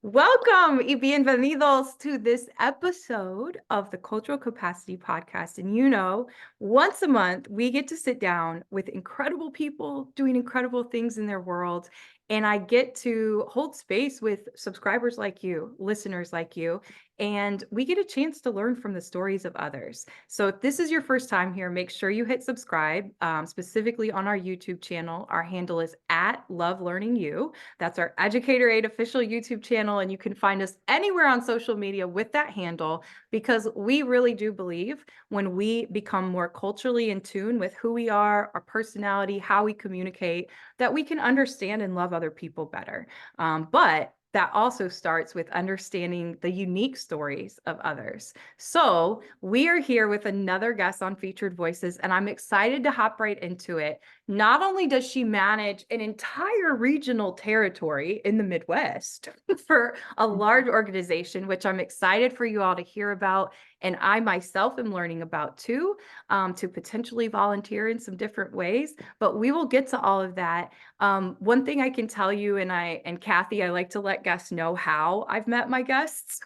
Welcome y bienvenidos to this episode of the Cultural Capacity Podcast. And once a month, we get to sit down with incredible people doing incredible things in their world. And I get to hold space with subscribers like you, listeners like you, and we get a chance to learn from the stories of others. So if this is your first time here, make sure you hit subscribe, specifically on our YouTube channel. Our handle is at Love Learning You. That's our Educator Aid official YouTube channel, and you can find us anywhere on social media with that handle, because we really do believe when we become more culturally in tune with who we are, our personality, how we communicate, that we can understand and love other people better. But that also starts with understanding the unique stories of others. So we are here with another guest on Featured Voices, and I'm excited to hop right into it. Not only does she manage an entire regional territory in the Midwest for a large organization, which I'm excited for you all to hear about, and I myself am learning about too, to potentially volunteer in some different ways, but we will get to all of that. One thing I can tell you, and Kathy, I like to let guests know how I've met my guests,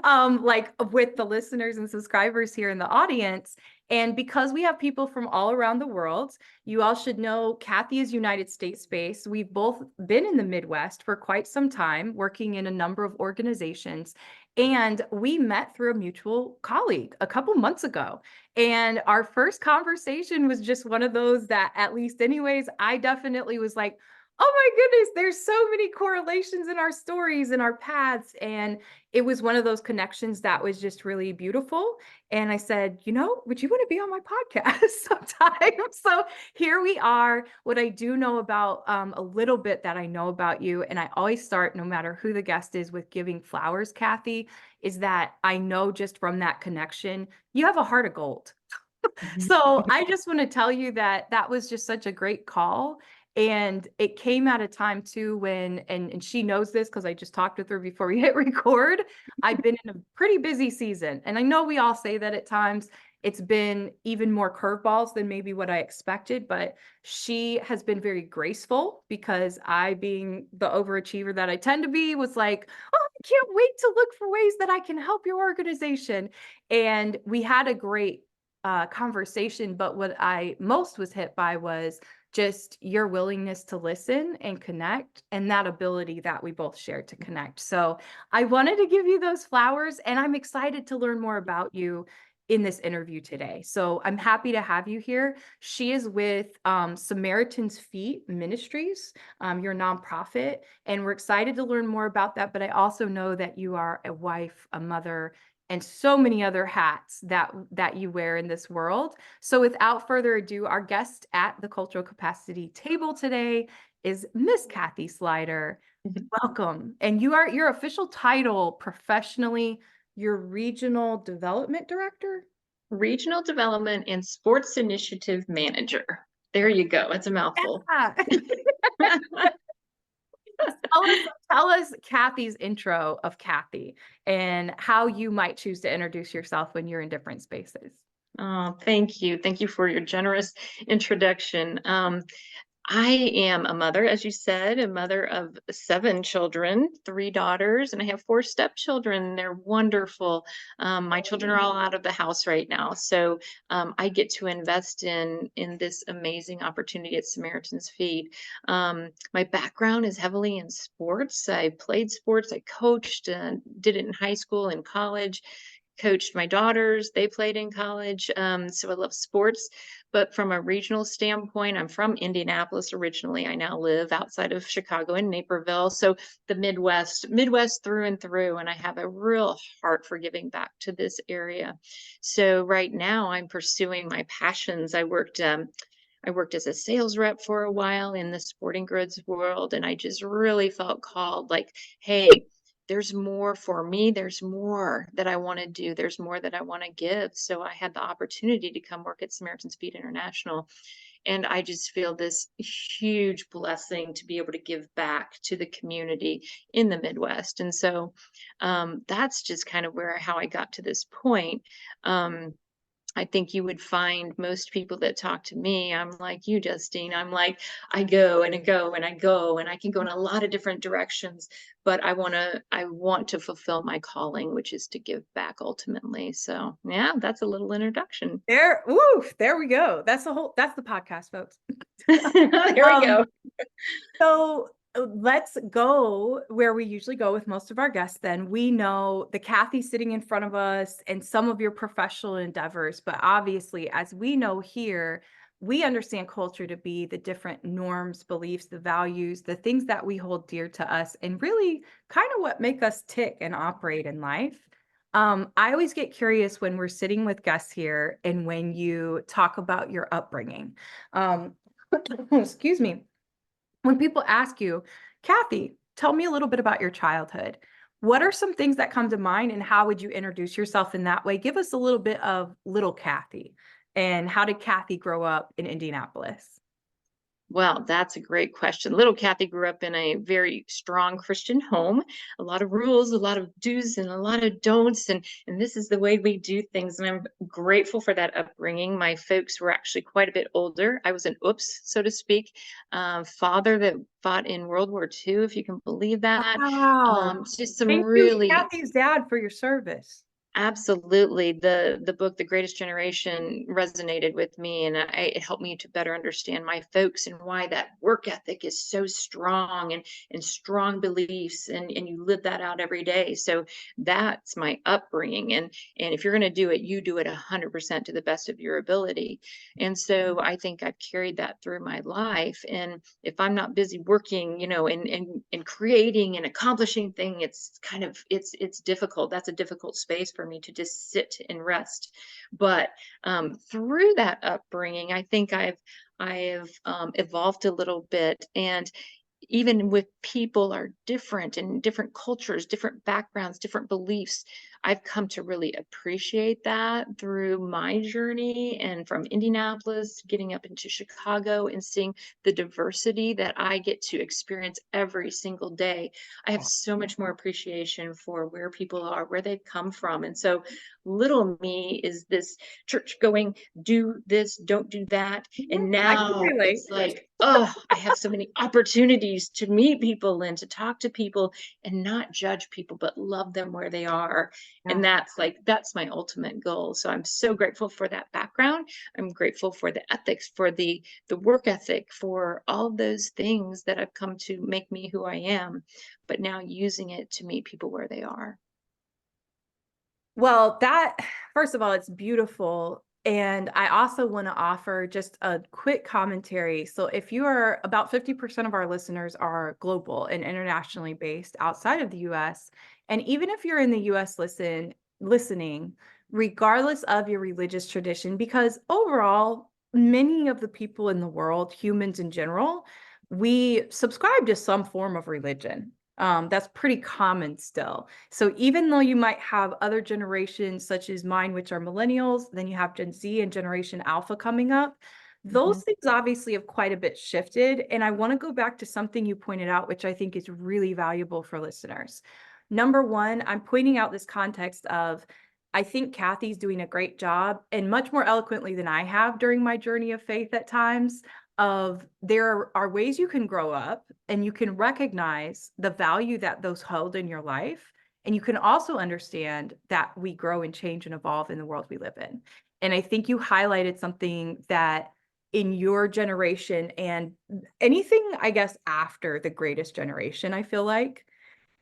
like with the listeners and subscribers here in the audience. And because we have people from all around the world, you all should know Kathy is United States based. We've both been in the Midwest for quite some time, working in a number of organizations. And we met through a mutual colleague a couple months ago. And our first conversation was just one of those that, at least anyways, I definitely was like, oh my goodness, there's so many correlations in our stories and our paths. And it was one of those connections that was just really beautiful. And I said, would you want to be on my podcast sometime? So here we are. What I do know about a little bit that I know about you, and I always start, no matter who the guest is, with giving flowers, Kathy, is that I know just from that connection, you have a heart of gold. So I just want to tell you that that was just such a great call. And it came at a time too when, and she knows this because I just talked with her before we hit record, I've been in a pretty busy season. And I know we all say that at times. It's been even more curveballs than maybe what I expected, but she has been very graceful, because I, being the overachiever that I tend to be, was like, oh, I can't wait to look for ways that I can help your organization. And we had a great conversation, but what I most was hit by was just your willingness to listen and connect, and that ability that we both shared to connect. So I wanted to give you those flowers, and I'm excited to learn more about you in this interview today. So I'm happy to have you here. She is with Samaritan's Feet Ministries, your nonprofit, and we're excited to learn more about that. But I also know that you are a wife, a mother, and so many other hats that you wear in this world. So without further ado, our guest at the Cultural Capacity table today is Miss Kathy Slyder. Welcome. And your official title professionally, your Regional Development Director? Regional Development and Sports Initiative Manager. There you go. It's a mouthful. Yeah. Tell us Kathy's intro of Kathy and how you might choose to introduce yourself when you're in different spaces. Oh, thank you. Thank you for your generous introduction. I am a mother, as you said, a mother of 7 children, 3 daughters, and I have 4 stepchildren. They're wonderful. My children are all out of the house right now, so I get to invest in this amazing opportunity at Samaritan's Feet. My background is heavily in sports. I played sports. I coached, did it in high school and college. Coached my daughters, they played in college. So I love sports. But from a regional standpoint, I'm from Indianapolis originally. I now live outside of Chicago in Naperville. So the Midwest through and through. And I have a real heart for giving back to this area. So right now I'm pursuing my passions. I worked as a sales rep for a while in the sporting goods world, and I just really felt called, like, hey, there's more for me. There's more that I want to do. There's more that I want to give. So I had the opportunity to come work at Samaritan's Feet International. And I just feel this huge blessing to be able to give back to the community in the Midwest. And so that's just kind of how I got to this point. I think you would find most people that talk to me, I'm like you, Justine. I'm like, I go and I go and I go, and I can go in a lot of different directions, but I want to fulfill my calling, which is to give back ultimately. So yeah, that's a little introduction. There we go. That's the podcast, folks. There we Um, go. So let's go where we usually go with most of our guests. Then we know the Kathy sitting in front of us and some of your professional endeavors, but obviously, as we know here, we understand culture to be the different norms, beliefs, the values, the things that we hold dear to us, and really kind of what make us tick and operate in life. I always get curious when we're sitting with guests here and when you talk about your upbringing. Um, excuse me, when people ask you, Kathy, tell me a little bit about your childhood. What are some things that come to mind, and how would you introduce yourself in that way? Give us a little bit of little Kathy, and how did Kathy grow up in Indianapolis? Well, that's a great question. Little Kathy grew up in a very strong Christian home, a lot of rules, a lot of do's and a lot of don'ts, and this is the way we do things. And I'm grateful for that upbringing. My folks were actually quite a bit older. I was an oops, so to speak, father that fought in World War II, if you can believe that. Wow. Just some Thank you, really Kathy's dad, for your service. Absolutely. The book, The Greatest Generation, resonated with me, and it helped me to better understand my folks and why that work ethic is so strong, and strong beliefs, and you live that out every day. So that's my upbringing. And if you're going to do it, you do it 100% to the best of your ability. And so I think I've carried that through my life. And if I'm not busy working, and creating and accomplishing thing, it's kind of it's difficult. That's a difficult space for me to just sit and rest. But through that upbringing, I think I have evolved a little bit. And even with people are different, and different cultures, different backgrounds, different beliefs, I've come to really appreciate that through my journey, and from Indianapolis getting up into Chicago and seeing the diversity that I get to experience every single day. I have so much more appreciation for where people are, where they've come from. And so little me is this church going, do this, don't do that. And I can now relate. it's like, oh, I have so many opportunities to meet people and to talk to people, and not judge people, but love them where they are. Yeah. And that's my ultimate goal. So I'm so grateful for that background. I'm grateful for the ethics, for the work ethic, for all those things that have come to make me who I am, but now using it to meet people where they are. Well, that, first of all, it's beautiful. And I also want to offer just a quick commentary. So, if you are, about 50% of our listeners are global and internationally based outside of the US. And even if you're in the US listening, regardless of your religious tradition, because overall, many of the people in the world, humans in general, we subscribe to some form of religion. That's pretty common still. So even though you might have other generations such as mine, which are millennials, then you have Gen Z and Generation Alpha coming up, Mhm. those things obviously have quite a bit shifted. And I want to go back to something you pointed out, which I think is really valuable for listeners. Number one, I'm pointing out this context of, I think Kathy's doing a great job, and much more eloquently than I have during my journey of faith at times, of there are ways you can grow up and you can recognize the value that those hold in your life. And you can also understand that we grow and change and evolve in the world we live in. And I think you highlighted something that in your generation and anything, I guess, after the greatest generation, I feel like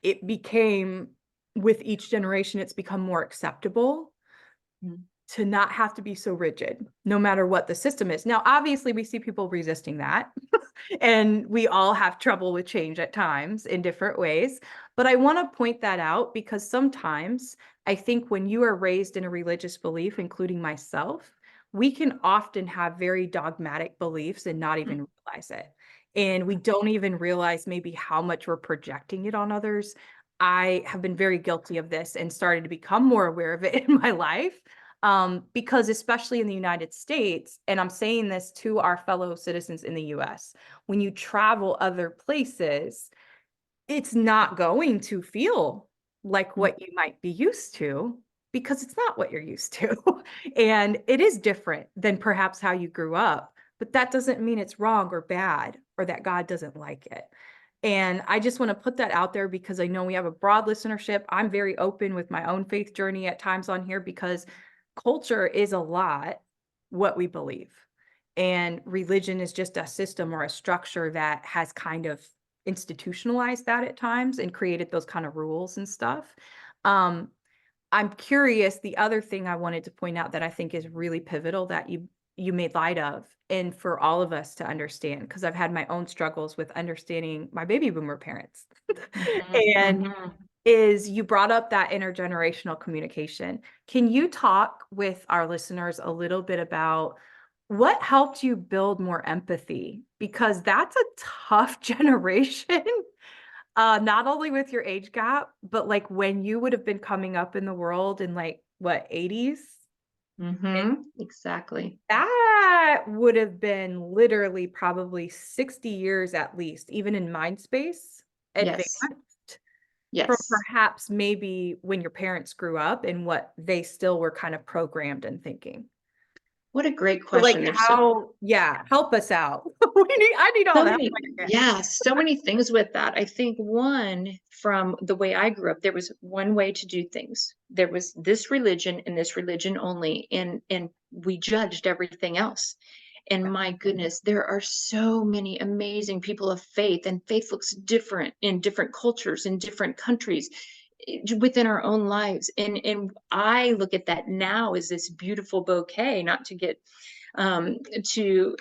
it became, with each generation, it's become more acceptable Mhm. to not have to be so rigid, no matter what the system is. Now, obviously, we see people resisting that, and we all have trouble with change at times in different ways. But I want to point that out because sometimes I think when you are raised in a religious belief, including myself, we can often have very dogmatic beliefs and not even realize it. And we don't even realize maybe how much we're projecting it on others. I have been very guilty of this and started to become more aware of it in my life. Because especially in the United States, and I'm saying this to our fellow citizens in the US, when you travel other places, it's not going to feel like Mhm. what you might be used to. because it's not what you're used to. And it is different than perhaps how you grew up, but that doesn't mean it's wrong or bad or that God doesn't like it. And I just want to put that out there because I know we have a broad listenership. I'm very open with my own faith journey at times on here because culture is a lot what we believe. And religion is just a system or a structure that has kind of institutionalized that at times and created those kind of rules and stuff. Um, I'm curious, the other thing I wanted to point out that I think is really pivotal that you made light of, and for all of us to understand, because I've had my own struggles with understanding my baby boomer parents. Mhm, And mhm. is you brought up that intergenerational communication. Can you talk with our listeners a little bit about what helped you build more empathy? Because that's a tough generation, not only with your age gap, but like when you would have been coming up in the world in like what, 80s? Mhm, exactly. That would have been literally probably 60 years at least, even in mind space, Yes, advanced from yes. perhaps maybe when your parents grew up and what they still were kind of programmed and thinking. What a great So like question. There's so how, yeah, help us out. I need all so the help many, I can get. yeah, so many things with that. I think one, from the way I grew up, there was one way to do things. There was this religion and this religion only, and we judged everything else. And my goodness, there are so many amazing people of faith, and faith looks different in different cultures, in different countries, within our own lives. And I look at that now as this beautiful bouquet, not to get um to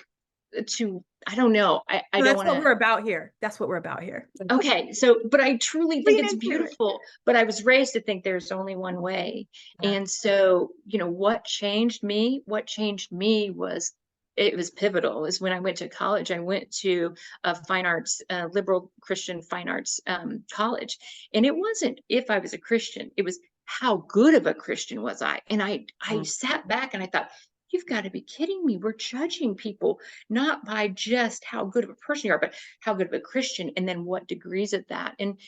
I don't know. I So don't that's want what to. we're about here. That's what we're about here. Okay, so but I truly think Lean it's into it. beautiful, but I was raised to think there's only one way. Yeah. And so, what changed me? What changed me was it was pivotal is when I went to college. I went to a fine arts, liberal Christian fine arts college. And it wasn't if I was a Christian, it was how good of a Christian was I. And I Mm. sat back and I thought, you've got to be kidding me. We're judging people not by just how good of a person you are, but how good of a Christian, and then what degrees of that. And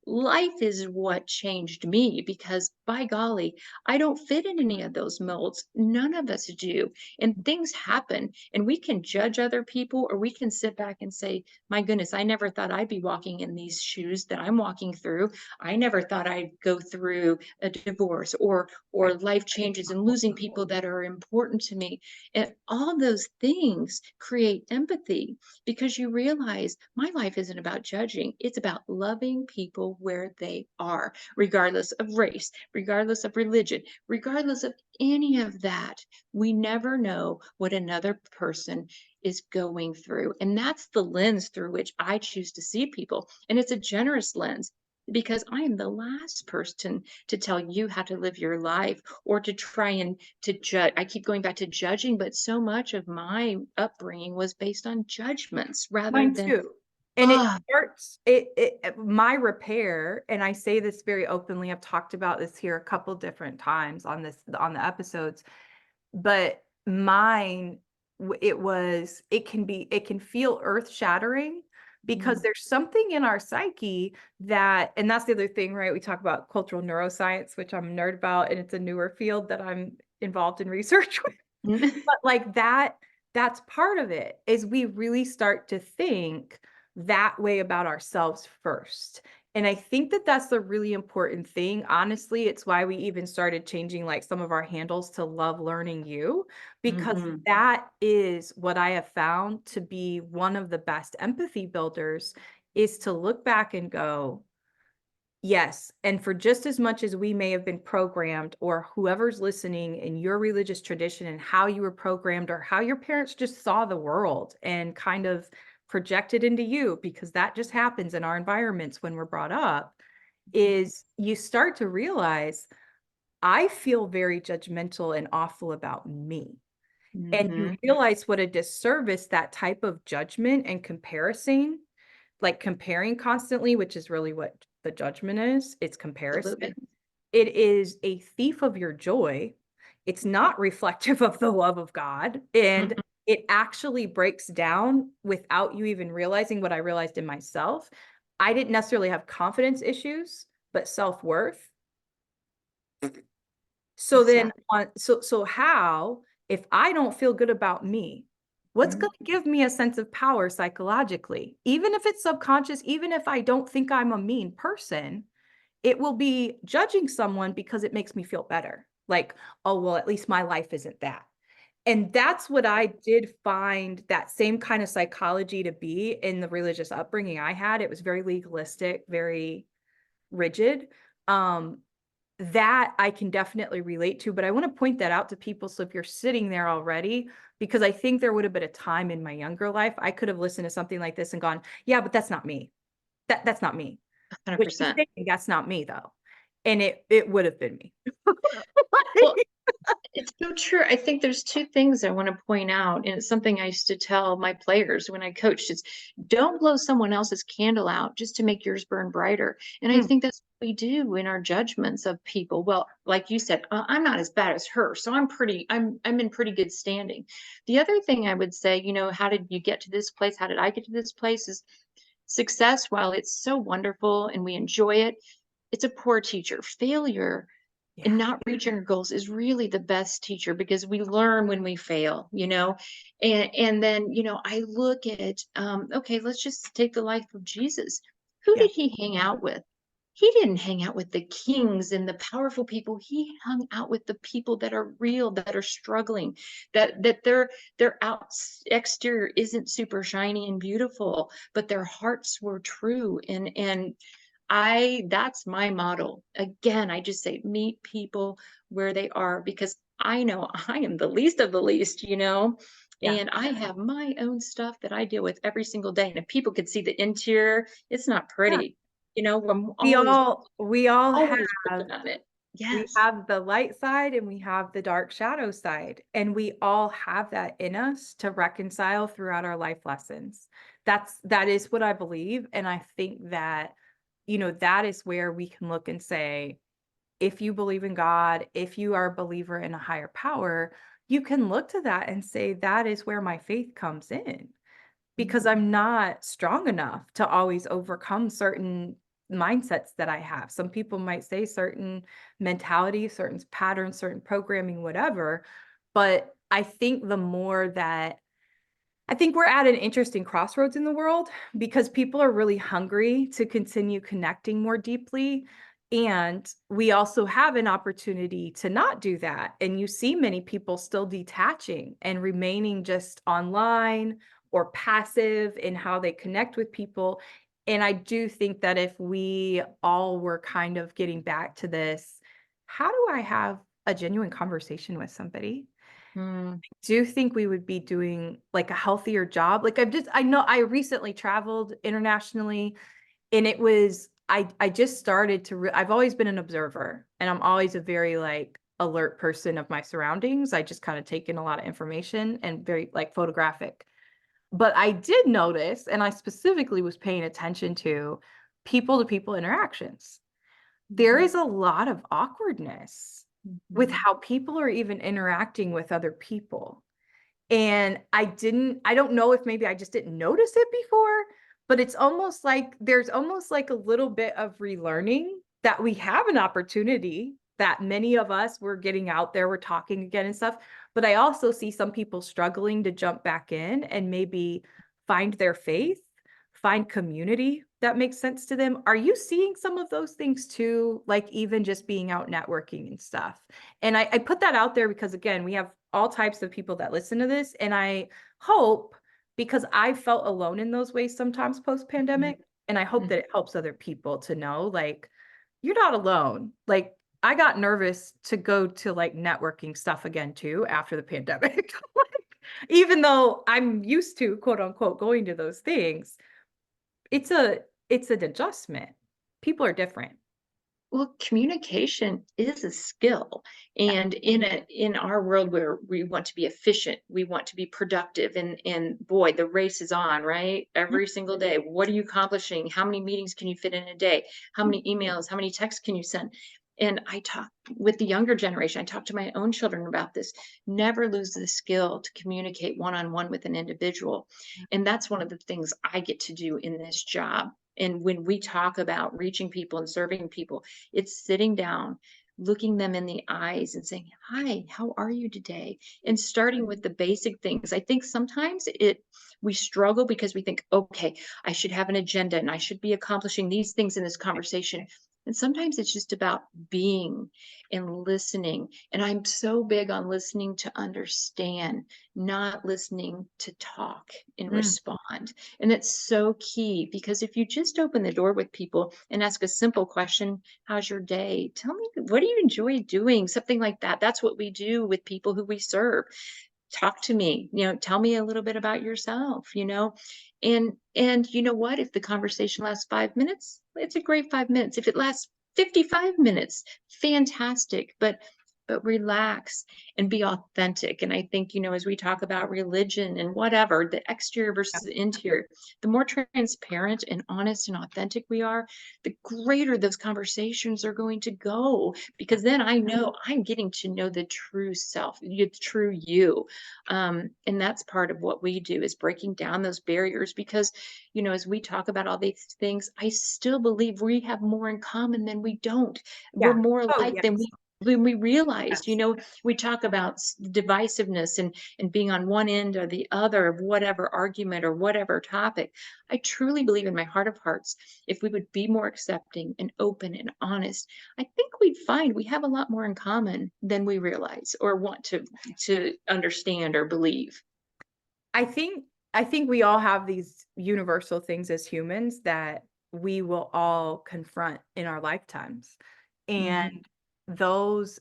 life is what changed me because by golly, I don't fit in any of those molds. None of us do. And things happen, and we can judge other people, or we can sit back and say, my goodness, I never thought I'd be walking in these shoes that I'm walking through. I never thought I'd go through a divorce or life changes and losing people that are important to me. And all those things create empathy because you realize my life isn't about judging. It's about loving people where they are, regardless of race, regardless of religion, regardless of any of that. We never know what another person is going through. And that's the lens through which I choose to see people. And it's a generous lens because I am the last person to tell you how to live your life or to try and to judge. I keep going back to judging, but so much of my upbringing was based on judgments rather Mine than, too. And it ah, starts my repair, and I say this very openly. I've talked about this here a couple different times on the episodes, but mine it can feel earth-shattering because mm, there's something in our psyche that, and that's the other thing, right? We talk about cultural neuroscience, which I'm a nerd about, and it's a newer field that I'm involved in research with. mm, But like that's part of it is we really start to think that way about ourselves first. And I think that that's the really important thing. Honestly, it's why we even started changing like some of our handles to Love Learning You, because mhm, that is what I have found to be one of the best empathy builders is to look back and go, yes. And for just as much as we may have been programmed, or whoever's listening in your religious tradition and how you were programmed, or how your parents just saw the world and kind of projected into you, because that just happens in our environments when we're brought up, is you start to realize I feel very judgmental and awful about me. And you mhm, realize what a disservice that type of judgment and comparison, like comparing constantly, which is really what the judgment is, it's comparison. absolutely. It is a thief of your joy. It's not reflective of the love of God. And Mm-mm. it actually breaks down without you even realizing what I realized in myself. I didn't necessarily have confidence issues, but self-worth. So then Exactly. so how, if I don't feel good about me, what's Mhm. going to give me a sense of power psychologically? Even if it's subconscious, even if I don't think I'm a mean person, it will be judging someone because it makes me feel better. Like, oh, well, at least my life isn't that. And that's what I did find that same kind of psychology to be in the religious upbringing I had. It was very legalistic, very rigid. Um, that I can definitely relate to, but I want to point that out to people. So if you're sitting there already, because I think there would have been a time in my younger life, I could have listened to something like this and gone, yeah, but that's not me. That's not me. What she's 100%. saying, that's not me though. And it would have been me. Well, it's so true. I think there's two things I want to point out, and it's something I used to tell my players when I coached is don't blow someone else's candle out just to make yours burn brighter. And I Mm, think that's what we do in our judgments of people. Well, like you said, I'm not as bad as her, so I'm in pretty good standing. The other thing I would say, how did you get to this place? How did I get to this place? Is success, while it's so wonderful and we enjoy it, it's a poor teacher. Failure yeah, and not reaching our goals is really the best teacher because we learn when we fail. And then I look at okay, let's just take the life of Jesus. Who yeah, did he hang out with? He didn't hang out with the kings and the powerful people. He hung out with the people that are real, that are struggling, that their exterior isn't super shiny and beautiful, but their hearts were true. And that's my model. Again, I just say meet people where they are because I know I am the least of the least. yeah. And I have my own stuff that I deal with every single day. And if people could see the interior, it's not Yeah. pretty. I'm We always, all we all always have working on it. we Yes. have the light side and we have the dark shadow side, and we all have that in us to reconcile throughout our life lessons. That is what I believe, and I think that that is where we can look and say, if you believe in God, if you are a believer in a higher power, you can look to that and say, that is where my faith comes in, because Mhm. I'm not strong enough to always overcome certain mindsets that I have. Some people might say certain mentality, certain patterns, certain programming, whatever. But I think the more that I think we're at an interesting crossroads in the world because people are really hungry to continue connecting more deeply. And we also have an opportunity to not do that. And you see many people still detaching and remaining just online or passive in how they connect with people. And I do think that if we all were kind of getting back to this, how do I have a genuine conversation with somebody? Mm, Do think we would be doing like a healthier job. Like I know I recently traveled internationally, and it was I just started to I've always been an observer, and I'm always a very like alert person of my surroundings. I just kind of take in a lot of information and very like photographic. But I did notice, and I specifically was paying attention to people interactions. There mhm, is a lot of awkwardness with mhm, how people are even interacting with other people. And I don't know if maybe I just didn't notice it before, but it's almost like there's almost like a little bit of relearning that we have an opportunity that many of us were getting out there, we're talking again and stuff. But I also see some people struggling to jump back in and maybe find their faith, find community that makes sense to them. Are you seeing some of those things too? Like even just being out networking and stuff. And I put that out there because again, we have all types of people that listen to this. And I hope, because I felt alone in those ways sometimes post mhm, pandemic, and I hope mhm. that it helps other people to know like, you're not alone. Like, I got nervous to go to like networking stuff again too after the pandemic. Like, even though I'm used to quote unquote going to those things, it's a it's an adjustment. People are different. Well, communication is a skill. Yeah. And in our world where we want to be efficient, we want to be productive, and boy, the race is on, right? Every single day. What are you accomplishing? How many meetings can you fit in a day? How many emails, how many texts can you send? And I talk with the younger generation, I talk to my own children about this. Never lose the skill to communicate one-on-one with an individual. And that's one of the things I get to do in this job. And when we talk about reaching people and serving people, it's sitting down. looking them in the eyes and saying, "Hi, how are you today?" And starting with the basic things. I think sometimes we struggle because we think, okay, I should have an agenda and I should be accomplishing these things in this conversation. And sometimes it's just about being and listening. And I'm so big on listening to understand, not listening to talk and Mm, respond. And it's so key because if you just open the door with people and ask a simple question, "How's your day? Tell me, what do you enjoy doing?" Something like that. That's what we do with people who we serve. "Talk to me, tell me a little bit about yourself, and you know what? If the conversation lasts 5 minutes, it's a great 5 minutes. If it lasts 55 minutes, fantastic. But relax and be authentic. And I think, as we talk about religion and whatever, the exterior yeah, versus the interior, the more transparent and honest and authentic we are, the greater those conversations are going to go. yeah. Because then I know I'm getting to know the true self, the true you. And that's part of what we do is breaking down those barriers because, as we talk about all these things, I still believe we have more in common than we don't. We're Yeah. more Oh, alike than yes. we realize. Yes. We talk about divisiveness and being on one end or the other of whatever argument or whatever topic. I truly believe in my heart of hearts, if we would be more accepting and open and honest, I think we'd find we have a lot more in common than we realize or want to understand or believe. I think I think we all have these universal things as humans that we will all confront in our lifetimes. Mhm, And those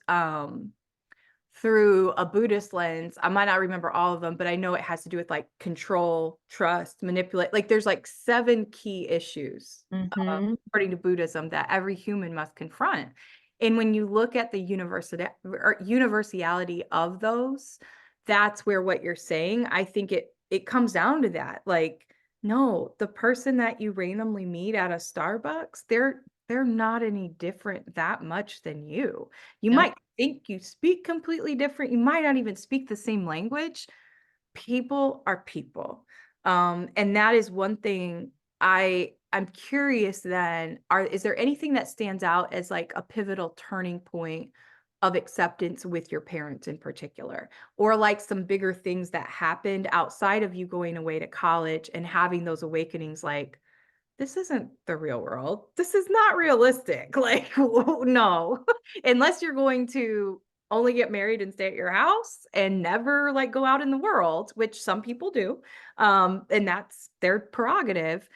through a Buddhist lens, I might not remember all of them, but I know it has to do with like control, trust, manipulate. Like there's like 7 key issues mhm, according to Buddhism that every human must confront. And when you look at the universality of those, that's where what you're saying, I think it comes down to that. Like, no, the person that you randomly meet at a Starbucks, they're not any different that much than you. You yep, might think you speak completely different. You might not even speak the same language. People are people. And that is one thing I'm curious then, is there anything that stands out as like a pivotal turning point of acceptance with your parents in particular? Or like some bigger things that happened outside of you going away to college and having those awakenings like, this isn't the real world. This is not realistic. Like, no, unless you're going to only get married and stay at your house and never like go out in the world, which some people do. And that's their prerogative.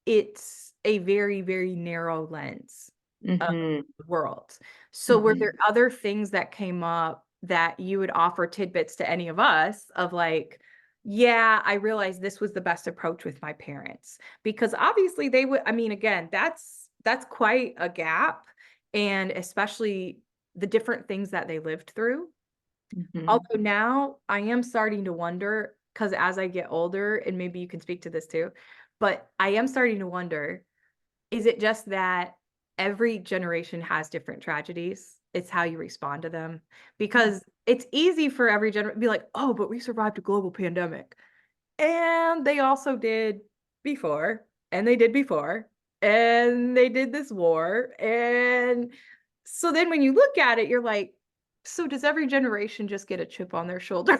It's a very, very narrow lens of mhm, the world. So were there mhm, other things that came up that you would offer tidbits to any of us of like, yeah, I realized this was the best approach with my parents because obviously they would, I mean, again, that's quite a gap and especially the different things that they lived through. mhm, Although now I am starting to wonder because as I get older, and maybe you can speak to this too, but I am starting to wonder, is it just that every generation has different tragedies? It's how you respond to them. mm, Because it's easy for every generation to be like, oh, but we survived a global pandemic. And they also did before, and they did before, and they did this war. And so then when you look at it, you're like, so does every generation just get a chip on their shoulder?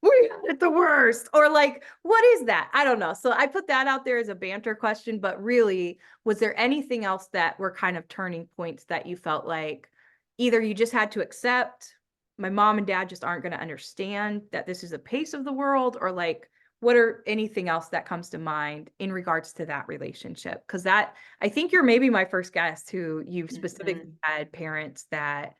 We had it the worst. Or like, what is that? I don't know. So I put that out there as a banter question, but really, was there anything else that were kind of turning points that you felt like either you just had to accept, my mom and dad just aren't going to understand that this is the pace of the world, or like, what are anything else that comes to mind in regards to that relationship? Because that, I think you're maybe my first guest who you've specifically mhm. had parents that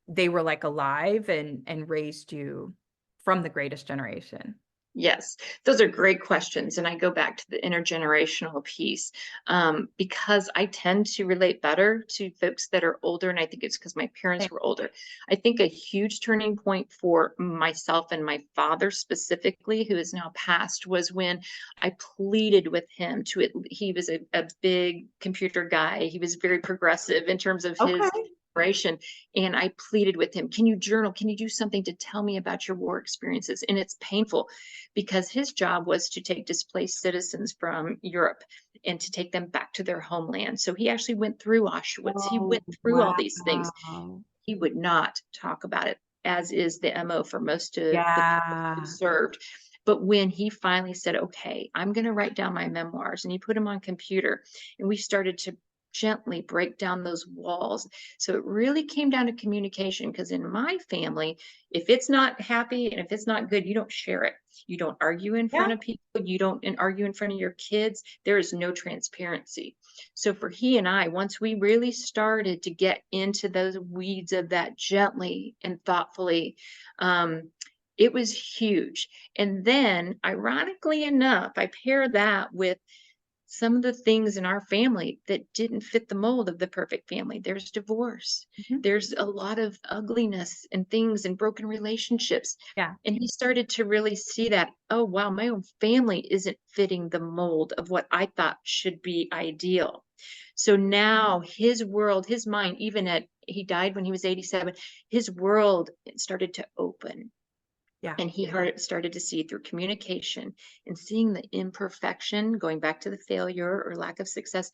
they were like alive and raised you from the greatest generation. Yes, those are great questions. And I go back to the intergenerational piece because I tend to relate better to folks that are older. And I think it's because my Okay. parents were older. I think a huge turning point for myself and my father specifically, who is now passed, was when I pleaded with him to he was a big computer guy. He was very progressive in terms of his Okay. generation. And I pleaded with him, can you journal? Can you do something to tell me about your war experiences? And it's painful because his job was to take displaced citizens from Europe and to take them back to their homeland. So he actually went through Auschwitz. He Oh, went through all these things. wow. He would not talk about it, as is the MO for most of the people he Yeah. served. But when he finally said, "Okay, I'm gonna write down my memoirs," and he put them on computer, and we started to gently break down those walls. So it really came down to communication, because in my family, if it's not happy and if it's not good, you don't share it. You don't argue in Yeah. front of people, you don't argue in front of your kids. There is no transparency. So for he and I, once we really started to get into those weeds of that gently and thoughtfully, it was huge. And then, ironically enough, I pair that with some of the things in our family that didn't fit the mold of the perfect family. There's divorce. Mhm. There's a lot of ugliness and things and broken relationships. Yeah. And he started to really see that, oh, wow, my own family isn't fitting the mold of what I thought should be ideal. So now his world, his mind, even at, he died when he was 87, his world started to open, Yeah. and he started to see through communication and seeing the imperfection, going back to the failure or lack of success.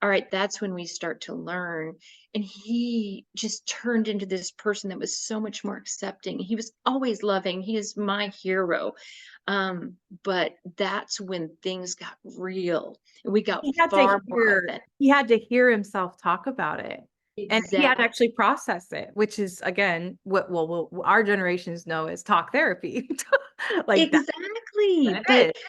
All right, that's when we start to learn. And he just turned into this person that was so much more accepting. He was always loving. He is my hero. But that's when things got real and we got far more authentic. He had to hear himself talk about it, and he had to Exactly. actually process it, which is, again, what our generations know as talk therapy. Like, that's what Exactly. it is.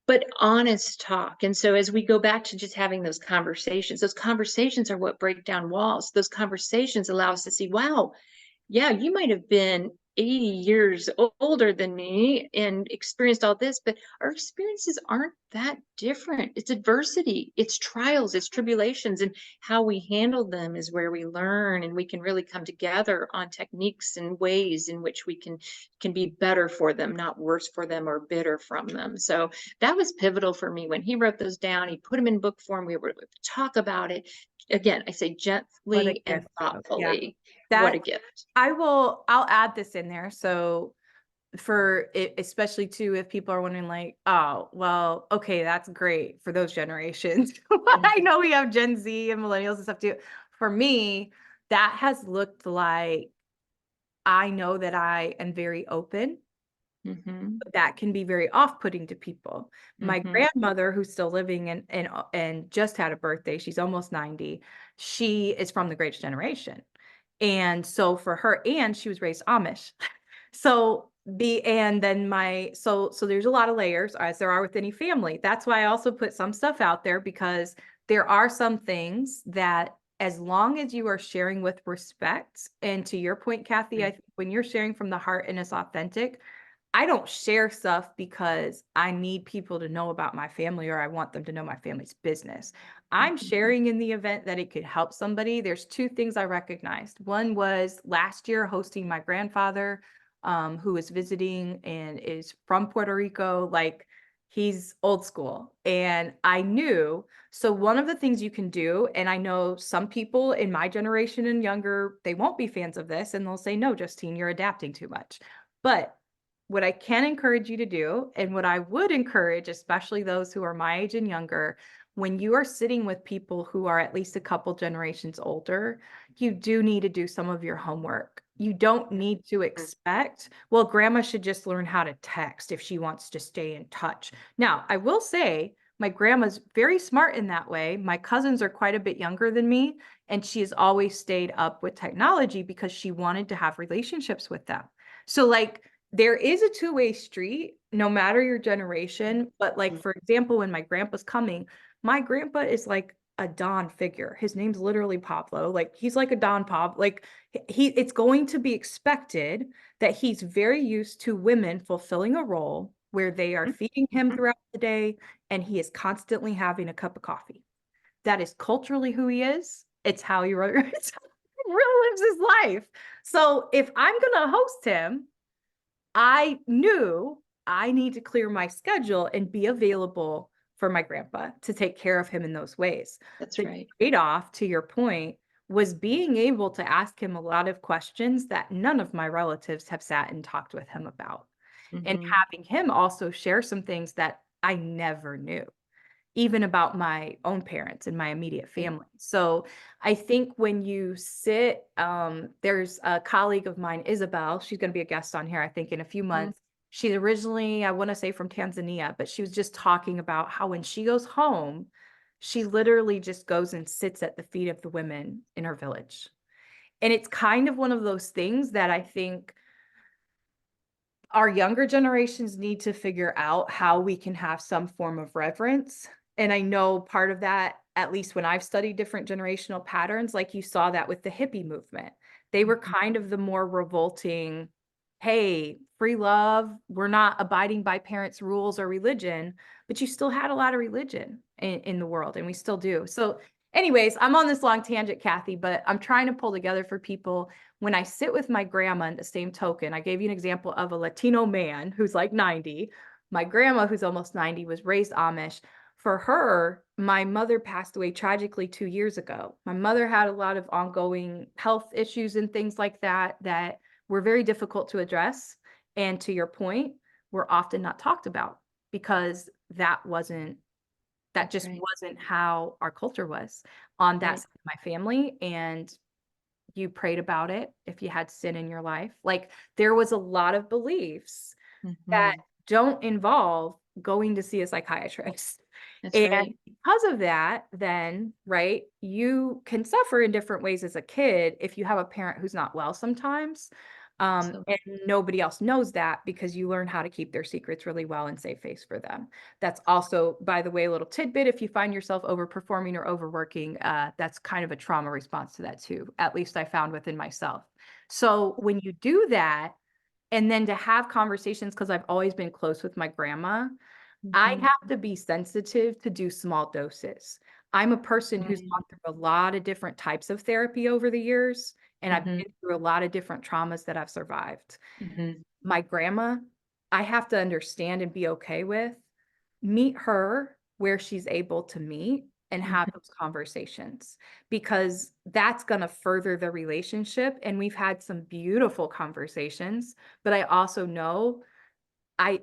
But honest talk. And so as we go back to just having those conversations are what break down walls. Those conversations allow us to see, wow, yeah, you might have been 80 years older than me and experienced all this, but our experiences aren't that different. It's adversity, it's trials, it's tribulations, and how we handle them is where we learn, and we can really come together on techniques and ways in which we can be better for them, not worse for them or bitter from them. So that was pivotal for me when he wrote those down. He put them in book form. We were able to talk about it. Again, I say What a gently and gift, though. Yeah. thoughtfully. What a That gift. I'll add this in there. So for it, especially too, if people are wondering, like, oh, well, okay, that's great for those generations. I know we have Gen Z and millennials and stuff too. For me, that has looked like, I know that I am very open. Mhm, That can be very off-putting to people. My mhm, grandmother, who's still living and just had a birthday, she's almost 90. She is from the Greatest Generation. And so for her, and she was raised Amish. So and then so there's a lot of layers, as there are with any family. That's why I also put some stuff out there, because there are some things that, as long as you are sharing with respect, and to your point, Kathy, I mm, think when you're sharing from the heart and it's authentic, I don't share stuff because I need people to know about my family or I want them to know my family's business. I'm mhm, sharing in the event that it could help somebody. There's two things I recognized. One was last year hosting my grandfather, who was visiting and is from Puerto Rico. Like, he's old school. And I knew, so one of the things you can do, and I know some people in my generation and younger, they won't be fans of this and they'll say, no, Justine, you're adapting too much. But what I can encourage you to do, and what I would encourage, especially those who are my age and younger, when you are sitting with people who are at least a couple generations older, you do need to do some of your homework. You don't need to expect, well, grandma should just learn how to text if she wants to stay in touch. Now, I will say, my grandma's very smart in that way. My cousins are quite a bit younger than me, and she has always stayed up with technology because she wanted to have relationships with them. So, like, there is a two-way street, no matter your generation. But, like, mm, for example, when my grandpa's coming, my grandpa is like a Don figure. His name's literally Pablo. Like, he's like a Don Pab. Like, it's going to be expected that he's very used to women fulfilling a role where they are mhm, feeding him mhm. throughout the day, and he is constantly having a cup of coffee. That is culturally who he is. It's how he really, it's how he really lives his life. So if I'm gonna host him, I knew I need to clear my schedule and be available for my grandpa to take care of him in those ways. That's The right. trade-off, to your point, was being able to ask him a lot of questions that none of my relatives have sat and talked with him about, and Mhm, having him also share some things that I never knew. even about my own parents and my immediate Right. family. So I think when you sit, there's a colleague of mine, Isabel, she's going to be a guest on here, I think, in a few Mhm. months. She's originally, I want to say, from Tanzania, but she was just talking about how when she goes home, she literally just goes and sits at the feet of the women in her village. And it's kind of one of those things that I think our younger generations need to figure out how we can have some form of reverence. And I know part of that, at least when I've studied different generational patterns, like you saw that with the hippie movement, they were Mhm. kind of the more revolting, hey, free love, we're not abiding by parents' rules or religion, but you still had a lot of religion in the world, and we still do. So, anyways, I'm on this long tangent, Kathy, but I'm trying to pull together for people when I sit with my grandma in the same token. I gave you an example of a Latino man who's like 90. My grandma, who's almost 90, was raised Amish. For her, my mother passed away tragically 2 years ago. My mother had a lot of ongoing health issues and things like that that were very difficult to address. And to your point, were often not talked about because that That's just right. wasn't how our culture was on that Right. side of my family. And you prayed about it if you had sin in your life. Like there was a lot of beliefs that Mhm. don't involve going to see a psychiatrist. That's And right. because of that, then, right, you can suffer in different ways as a kid if you have a parent who's not well sometimes. So And nobody else knows that because you learn how to keep their secrets really well and save face for them. That's also, by the way, a little tidbit. If you find yourself overperforming or overworking, that's kind of a trauma response to that too. At least I found within myself. So when you do that, and then to have conversations, because I've always been close with my grandma, I Mhm. have to be sensitive to do small doses. I'm a person who's Right. gone through a lot of different types of therapy over the years, and I've Mhm. been through a lot of different traumas that I've survived. Mhm. My grandma, I have to understand and be okay with. Meet her where she's able to meet and have Mhm. those conversations because that's going to further the relationship. And we've had some beautiful conversations, but I also know I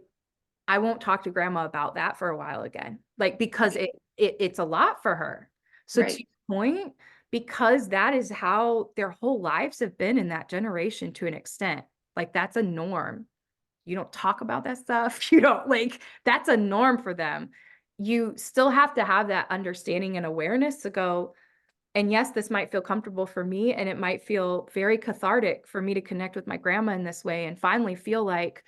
I won't talk to grandma about that for a while again. Like because Right. it's a lot for her. So to Right. your point, because that is how their whole lives have been in that generation to an extent. Like that's a norm. You don't talk about that stuff. You don't like that's a norm for them. You still have to have that understanding and awareness to go, and yes, this might feel comfortable for me, and it might feel very cathartic for me to connect with my grandma in this way and finally feel like,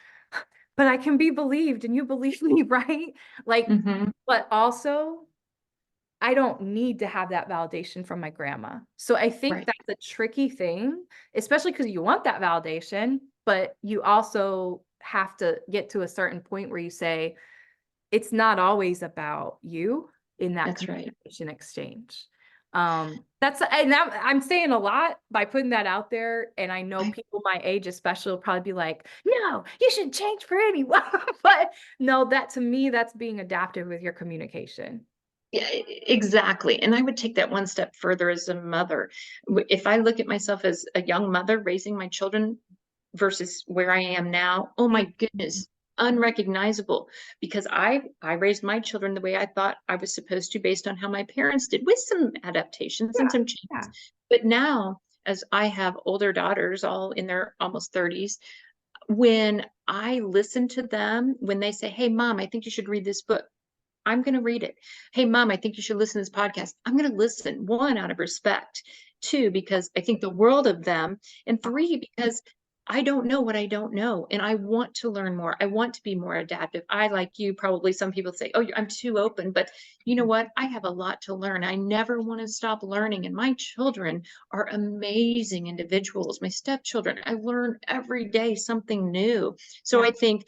but I can be believed and you believe me, right? Like, Mhm. but also I don't need to have that validation from my grandma. So I think Right. that's a tricky thing, especially because you want that validation, but you also have to get to a certain point where you say, it's not always about you in that That's right. communication exchange. That's and that, I'm saying a lot by putting that out there. And I know I people my age, especially, will probably be like, "No, you should change for anyone." But no, that to me, that's being adaptive with your communication. Yeah, exactly. And I would take that one step further as a mother. If I look at myself as a young mother raising my children versus where I am now, oh my Mhm. goodness, unrecognizable. Because I raised my children the way I thought I was supposed to, based on how my parents did, with some adaptations and Yeah, some changes. yeah, But now, as I have older daughters, all in their almost 30s, when I listen to them, when they say, "Hey, mom, I think you should read this book." I'm going to read it. Hey, mom, I think you should listen to this podcast. I'm going to listen. One, out of respect. Two, because I think the world of them. And three, because I don't know what I don't know. And I want to learn more. I want to be more adaptive. I, like you, probably some people say, oh, I'm too open. But you know mhm, what? I have a lot to learn. I never want to stop learning. And my children are amazing individuals. My stepchildren, I learn every day something new. So yeah, I think,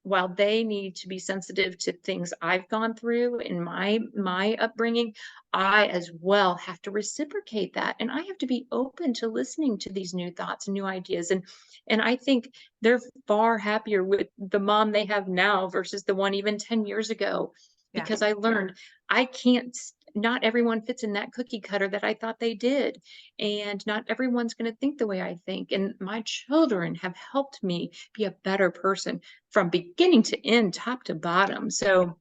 while they need to be sensitive to things I've gone through in my upbringing, I as well have to reciprocate that, and I have to be open to listening to these new thoughts and new ideas. And I think they're far happier with the mom they have now versus the one even 10 years ago, yeah, because I learned I can't not everyone fits in that cookie cutter that I thought they did, and not everyone's going to think the way I think. And my children have helped me be a better person from beginning to end, top to bottom. yeah. So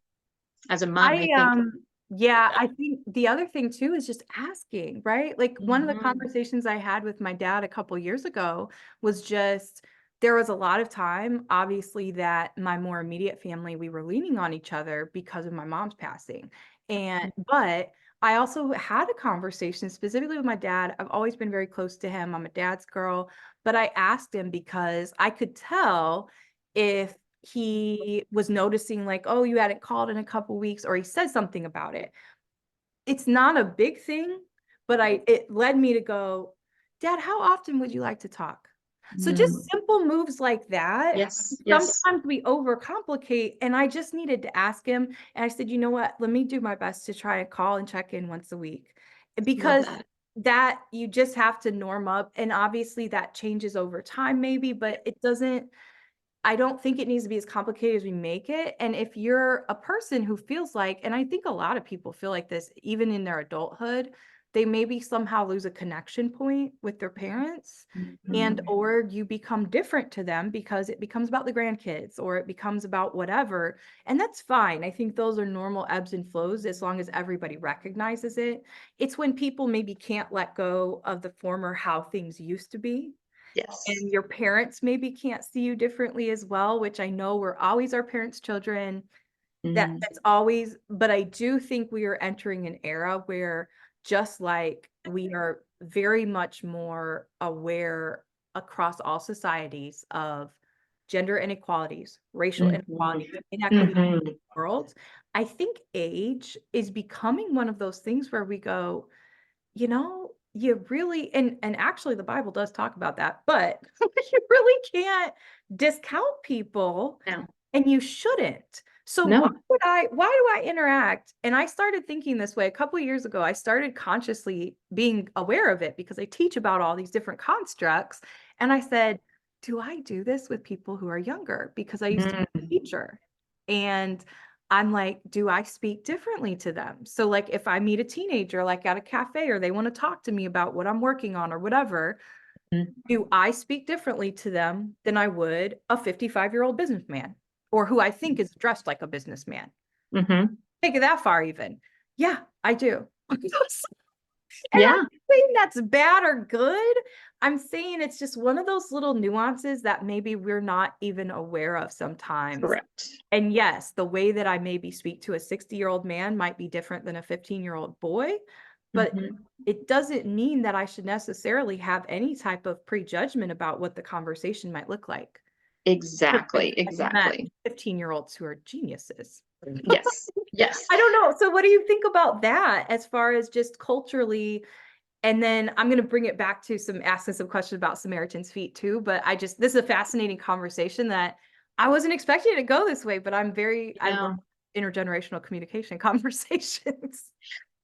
As a mom, I I think. yeah, I think the other thing too is just asking, right? Like one of the Mhm. conversations I had with my dad a couple years ago was just there was a lot of time, obviously, that my more immediate family, we were leaning on each other because of my mom's passing. And but I also had a conversation specifically with my dad. I've always been very close to him. I'm a dad's girl, but I asked him because I could tell if he was noticing like, oh, you hadn't called in a couple weeks, or he said something about it. It's not a big thing, but it led me to go, Dad, how often would you like to talk? So just Mm. simple moves like that. Yes, yes. Sometimes we overcomplicate, and I just needed to ask him. And I said, you know what? Let me do my best to try and call and check in once a week. Love Because that. that you just have to norm up. And obviously that changes over time, maybe, but it doesn't I don't think it needs to be as complicated as we make it. And if you're a person who feels like, and I think a lot of people feel like this, even in their adulthood, they maybe somehow lose a connection point with their parents, and Mhm. or you become different to them because it becomes about the grandkids or it becomes about whatever. And that's fine. I think those are normal ebbs and flows as long as everybody recognizes it. It's when people maybe can't let go of the former how things used to be, Yes. and your parents maybe can't see you differently as well, which I know we're always our parents' children. Mm. That's always, but I do think we are entering an era where just like we are very much more aware across all societies of gender inequalities, racial Mhm. inequalities, inequity in Mhm. the world. I think age is becoming one of those things where we go, you really, and actually the Bible does talk about that, but you really can't discount people, No, and you shouldn't. So no. why do I interact? And I started thinking this way a couple of years ago. I started consciously being aware of it because I teach about all these different constructs. And I said, do I do this with people who are younger? Because I used to be a Mm. teacher. And I'm like, do I speak differently to them? So like if I meet a teenager like at a cafe or they want to talk to me about what I'm working on or whatever, do I speak differently to them than I would a 55-year-old businessman or who I think is dressed like a businessman? Mhm. Take it that far even. Yeah, I do. And I'm Yeah, not saying that's bad or good. I'm saying it's just one of those little nuances that maybe we're not even aware of sometimes. correct. And yes, the way that I maybe speak to a 60-year-old man might be different than a 15-year-old boy, but Mhm. it doesn't mean that I should necessarily have any type of prejudgment about what the conversation might look like. Because Exactly, I've met exactly. 15-year-olds who are geniuses. Yes, yes. I don't know. So what do you think about that as far as just culturally? And then I'm going to bring it back to asking some questions about Samaritan's feet too. But this is a fascinating conversation that I wasn't expecting it to go this way, but I love Yeah. intergenerational communication conversations.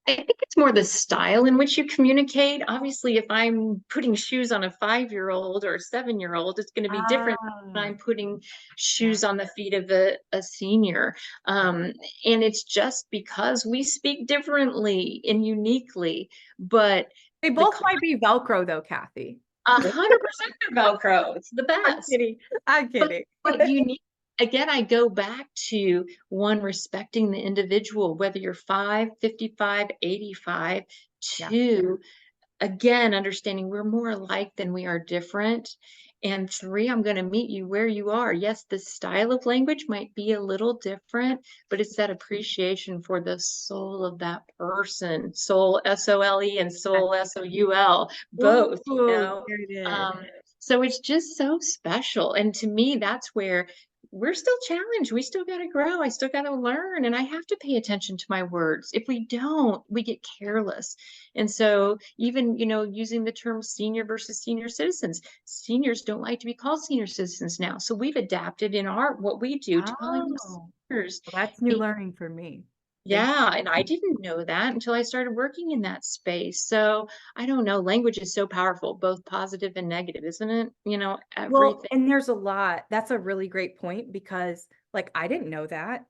I think it's more the style in which you communicate. Obviously, if I'm putting shoes on a 5-year-old or a 7-year-old, it's going to be different than Ah, I'm putting yeah. shoes on the feet of a senior. Um, and it's just because we speak differently and uniquely, but They the both might be Velcro though, Kathy. 100% Velcro. It's the I'm best. kidding. I'm But kidding. but you need, again, I go back to one, respecting the individual, whether you're 5, 55, 85. Yeah. Two, again, understanding we're more alike than we are different. And three, I'm going to meet you where you are. Yes, the style of language might be a little different, but it's that appreciation for the soul of that person. Soul, SOLE, and soul, SOUL, both, Ooh, there it is. Um, so it's just so special. And to me, that's where we're still challenged. We still got to grow. I still got to learn. And I have to pay attention to my words. If we don't, we get careless. And so even, using the term senior versus senior citizens, seniors don't like to be called senior citizens now. So we've adapted in what we do to calling them Oh, seniors. well, that's new learning for me. Thank Yeah, and I didn't know that until I started working in that space. So I don't know, language is so powerful, both positive and negative, isn't it? Well, Everything. and there's a lot. That's a really great point because like I didn't know that.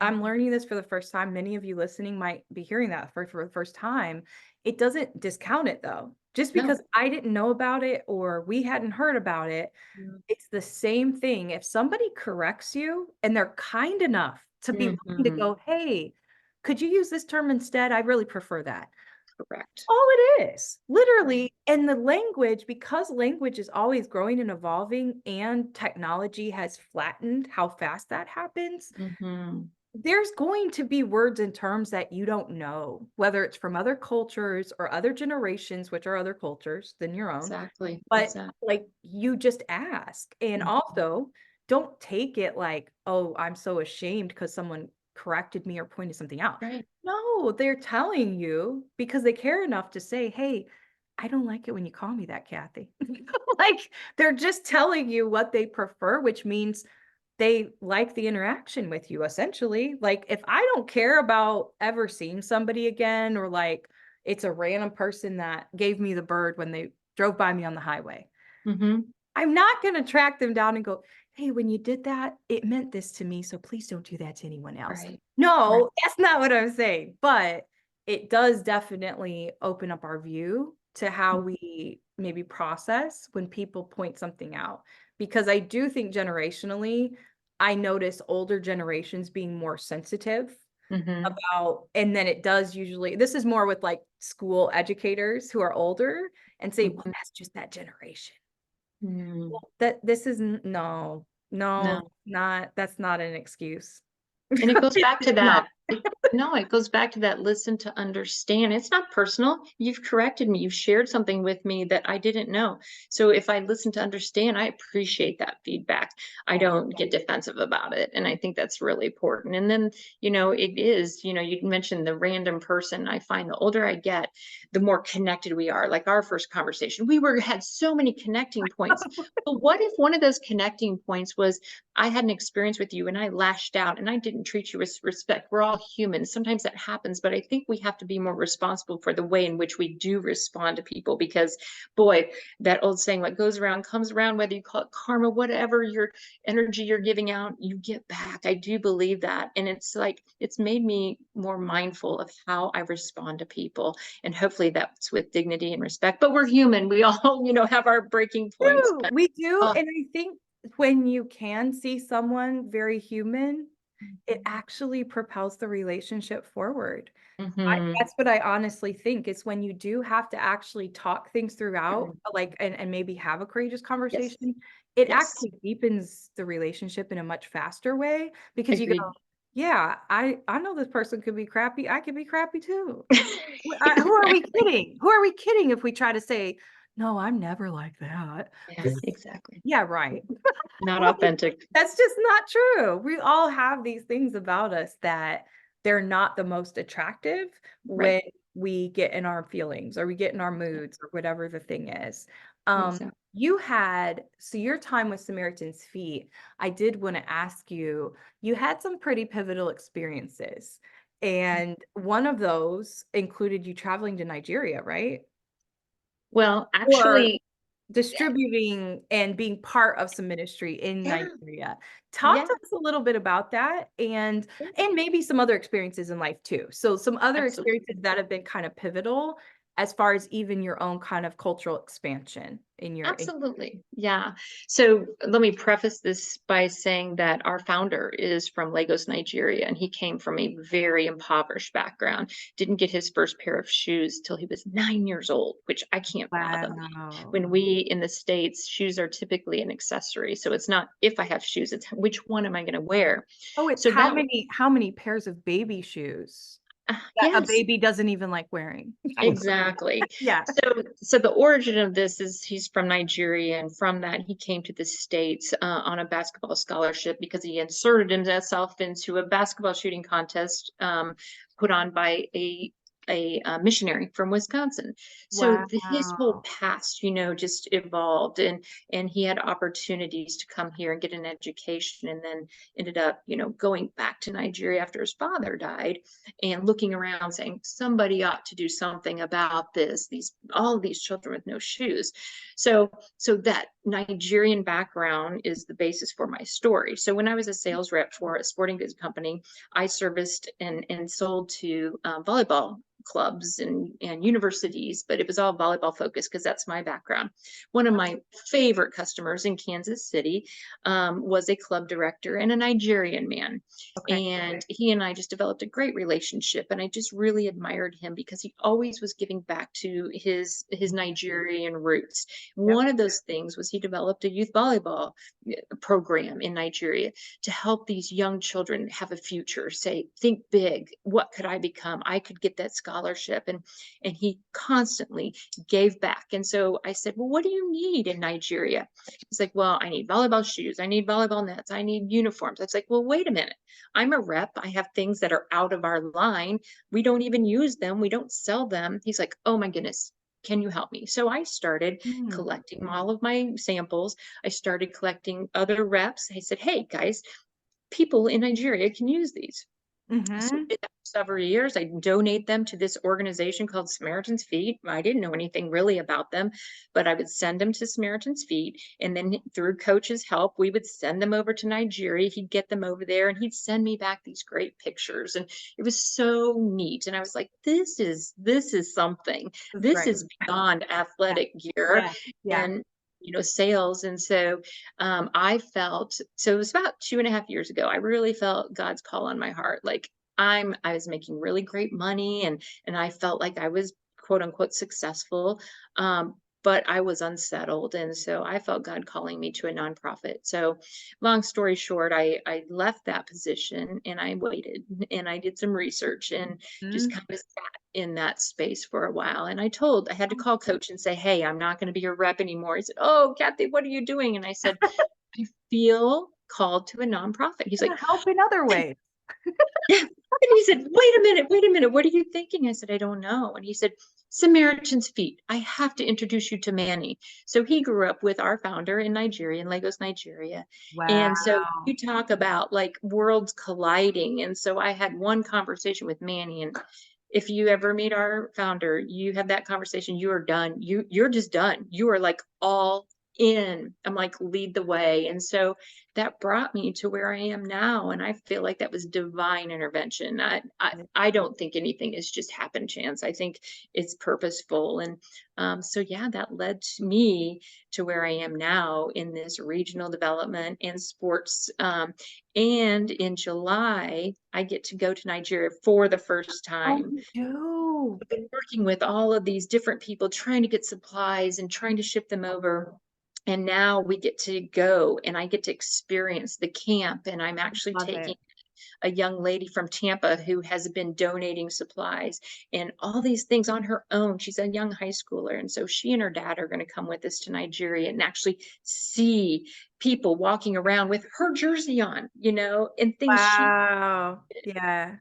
I'm learning this for the first time. Many of you listening might be hearing that for the first time. It doesn't discount it though. Just No. because I didn't know about it or we hadn't heard about it, Mm. it's the same thing. If somebody corrects you and they're kind enough to be willing to Mhm. go, hey, could you use this term instead? I really prefer that. Correct. All it is, Right. literally. And the language, because language is always growing and evolving, and technology has flattened how fast that happens, Mhm. there's going to be words and terms that you don't know, whether it's from other cultures or other generations, which are other cultures than your own. Exactly. But Exactly. like you just ask. And Mhm. also, don't take it like, oh, I'm so ashamed because someone corrected me or pointed something out. Right. No, they're telling you because they care enough to say, hey, I don't like it when you call me that, Kathy. Like they're just telling you what they prefer, which means they like the interaction with you essentially. Like if I don't care about ever seeing somebody again, or like it's a random person that gave me the bird when they drove by me on the highway, Mhm. I'm not going to track them down and go, hey, when you did that, it meant this to me. So please don't do that to anyone else. Right. Right. No, that's not what I'm saying. But it does definitely open up our view to how we maybe process when people point something out. Because I do think generationally, I notice older generations being more sensitive Mhm. about, and then it does usually, this is more with like school educators who are older and say, well, Mhm. that's just that generation. Mm. That this is no, no, No. not that's not an excuse. And it goes It's back to just not. that. No, it goes back to that listen to understand. It's not personal. You've corrected me. You've shared something with me that I didn't know. So if I listen to understand, I appreciate that feedback. I Oh, don't get defensive about it. And I think that's really important. And then, it is, you mentioned the random person. I find the older I get, the more connected we are. Like our first conversation, had so many connecting points. But what if one of those connecting points was I had an experience with you and I lashed out and I didn't treat you with respect. We're all human. Sometimes that happens, but I think we have to be more responsible for the way in which we do respond to people because, boy, that old saying, what goes around comes around, whether you call it karma, whatever your energy you're giving out, you get back. I do believe that. And it's like, it's made me more mindful of how I respond to people. And hopefully that's with dignity and respect. But we're human. We all, have our breaking points. do. But We do. oh, And I think when you can see someone very human, it actually propels the relationship forward. mhm. That's what I honestly think is when you do have to actually talk things throughout, like, and maybe have a courageous Yes. conversation, it Yes. actually deepens the relationship in a much faster way because you go, Agreed. yeah, I know this person could be crappy. I could be crappy too. Who are we kidding? Who are we kidding if we try to say, no, I'm never like that? Yeah, exactly. Yeah, right. Not Like, authentic. that's just not true. We all have these things about us that they're not the most attractive Right. when we get in our feelings or we get in our moods or whatever the thing is. Exactly. So your time with Samaritan's Feet, I did want to ask you, you had some pretty pivotal experiences. And one of those included you traveling to Nigeria, right? Well, Or actually, distributing and being part of some ministry in yeah, Nigeria. Talk yeah, to us a little bit about that and maybe some other experiences in life too. So some other experiences absolutely. that have been kind of pivotal as far as even your own kind of cultural expansion in Absolutely. Yeah. So let me preface this by saying that our founder is from Lagos, Nigeria, and he came from a very impoverished background. Didn't get his first pair of shoes till he was 9 years old, which I can't fathom. Wow. When we in the States, shoes are typically an accessory. So it's not if I have shoes, it's which one am I going to wear? Oh, it's So that, how many pairs of baby shoes that a yes, baby doesn't even like wearing. exactly. Yeah. So the origin of this is he's from Nigeria, and from that he came to the States on a basketball scholarship because he inserted himself into a basketball shooting contest put on by a missionary from Wisconsin. So his whole Wow. past, just evolved, and he had opportunities to come here and get an education, and then ended up, going back to Nigeria after his father died and looking around saying somebody ought to do something about this, these all of these children with no shoes. So that Nigerian background is the basis for my story. So when I was a sales rep for a sporting goods company, I serviced and sold to volleyball clubs and universities, but it was all volleyball focused because that's my background. One of my favorite customers in Kansas City was a club director and a Nigerian man. Okay. And he and I just developed a great relationship. And I just really admired him because he always was giving back to his Nigerian roots. Yep. One of those things was he developed a youth volleyball program in Nigeria to help these young children have a future, say, think big. What could I become? I could get that scholarship. And he constantly gave back. And so I said, well, what do you need in Nigeria? He's like, well, I need volleyball shoes. I need volleyball nets. I need uniforms. I was like, well, wait a minute. I'm a rep. I have things that are out of our line. We don't even use them. We don't sell them. He's like, oh my goodness. Can you help me? So I started Mm. collecting all of my samples. I started collecting other reps. I said, hey guys, people in Nigeria can use these. So I Mm-hmm. did that for several years. I donate them to this organization called Samaritan's Feet. I didn't know anything really about them, but I would send them to Samaritan's Feet. And then through coach's help, we would send them over to Nigeria. He'd get them over there and he'd send me back these great pictures. And it was so neat. And I was like, this is something. That's This great. is beyond Yeah. athletic gear Yeah. Yeah. and sales. And so I felt so it was about 2.5 years ago. I really felt God's call on my heart. Like I was making really great money and I felt like I was quote unquote successful. But I was unsettled. And so I felt God calling me to a nonprofit. So long story short, I left that position and I waited and I did some research and just Mhm. kind of sat in that space for a while. And I had to call coach and say, hey, I'm not going to be your rep anymore. He said, oh, Kathy, what are you doing? And I said, I feel called to a nonprofit. He's Gonna like, help in other ways. yeah. And he said, wait a minute. What are you thinking? I said, I don't know. And he said, Samaritan's Feet. I have to introduce you to Manny. So he grew up with our founder in Nigeria, in Lagos, Nigeria. And so Wow. you talk about like worlds colliding. And so I had one conversation with Manny. And if you ever meet our founder, you have that conversation, you are done. You're just done. You are like all in. I'm like, lead the way. And so that brought me to where I am now. And I feel like that was divine intervention. I don't think anything is just happen chance. I think it's purposeful. And so, yeah, that led to me to where I am now in this regional development and sports. And in July, I get to go to Nigeria for the first Oh, time. you do? I've been working with all of these different people, trying to get supplies and trying to ship them over. And now we get to go and I get to experience the camp. And I'm actually Love taking it. a young lady from Tampa who has been donating supplies and all these things on her own. She's a young high schooler. And so she and her dad are going to come with us to Nigeria and actually see people walking around with her jersey on, and things she. Wow. Yeah.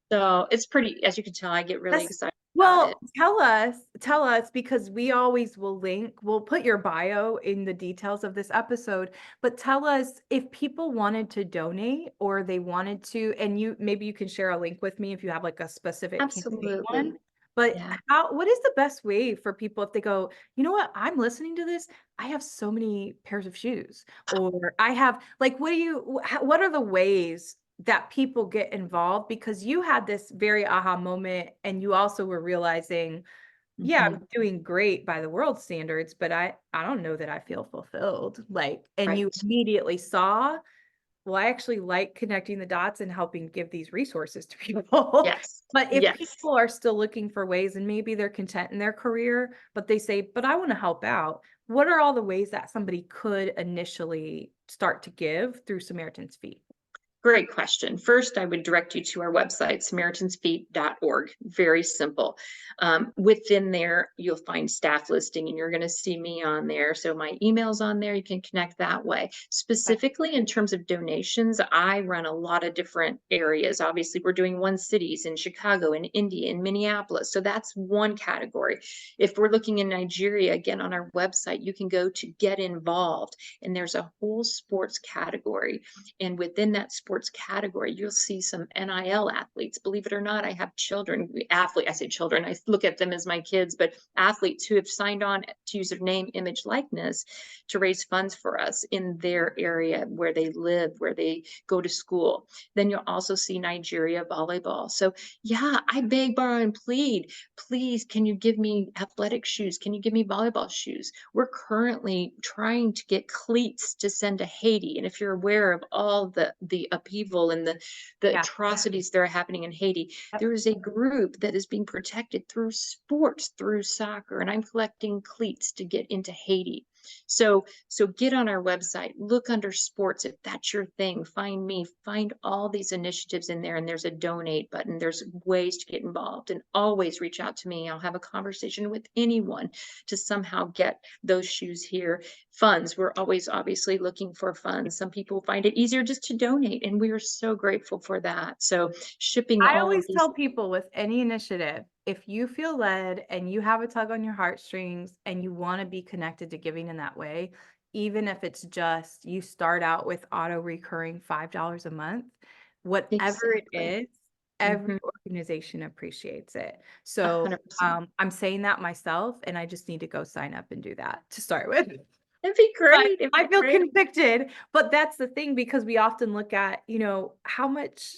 So it's pretty, as you can tell, I get really That's excited about it. well, tell us because we always will link, we'll put your bio in the details of this episode, but tell us if people wanted to donate or they wanted to, and maybe you can share a link with me if you have like a specific campaign one. Absolutely. But Yeah. what is the best way for people if they go, you know what, I'm listening to this, I have so many pairs of shoes, or I have like, what are the ways that people get involved because you had this very aha moment and you also were realizing, yeah, Mhm. I'm doing great by the world standards, but I don't know that I feel fulfilled. Like, and you Right. immediately saw, well, I actually like connecting the dots and helping give these resources to people. Yes. But if Yes. people are still looking for ways and maybe they're content in their career, but they say, but I want to help out, what are all the ways that somebody could initially start to give through Samaritan's Feet? Great question. First, I would direct you to our website, SamaritansFeet.org. Very simple. Within there, you'll find staff listing and you're going to see me on there. So my email's on there. You can connect that way. Specifically in terms of donations, I run a lot of different areas. Obviously, we're doing one cities in Chicago, in India, in Minneapolis. So that's one category. If we're looking in Nigeria, again, on our website, you can go to get involved and there's a whole sports category. And within that sports sports category, you'll see some NIL athletes. Believe it or not, I have children, athlete, I say children, I look at them as my kids, but athletes who have signed on to use their name, image, likeness to raise funds for us in their area where they live, where they go to school. Then you'll also see Nigeria volleyball. So yeah, I beg, borrow, and plead. Please, can you give me athletic shoes? Can you give me volleyball shoes? We're currently trying to get cleats to send to Haiti. And if you're aware of all the upheaval and the Yeah. atrocities that are happening in Haiti, Yep. there is a group that is being protected through sports, through soccer, and I'm collecting cleats to get into Haiti. So get on our website, look under sports if that's your thing. Find me, find all these initiatives in there, and there's a donate button. There's ways to get involved, and always reach out to me. I'll have a conversation with anyone to somehow get those shoes here. Funds, we're always obviously looking for funds. Some people find it easier just to donate, and we are so grateful for that. So shipping I all of always these. tell people with any initiative, if you feel led and you have a tug on your heartstrings and you want to be connected to giving in that way, even if it's just you start out with auto recurring $5 a month, whatever it Exactly. is, every Mhm. organization appreciates it. A So 100%. I'm saying that myself, and I just need to go sign up and do that to start with. It'd be But great. It'd I be feel great. convicted, but that's the thing because we often look at, how much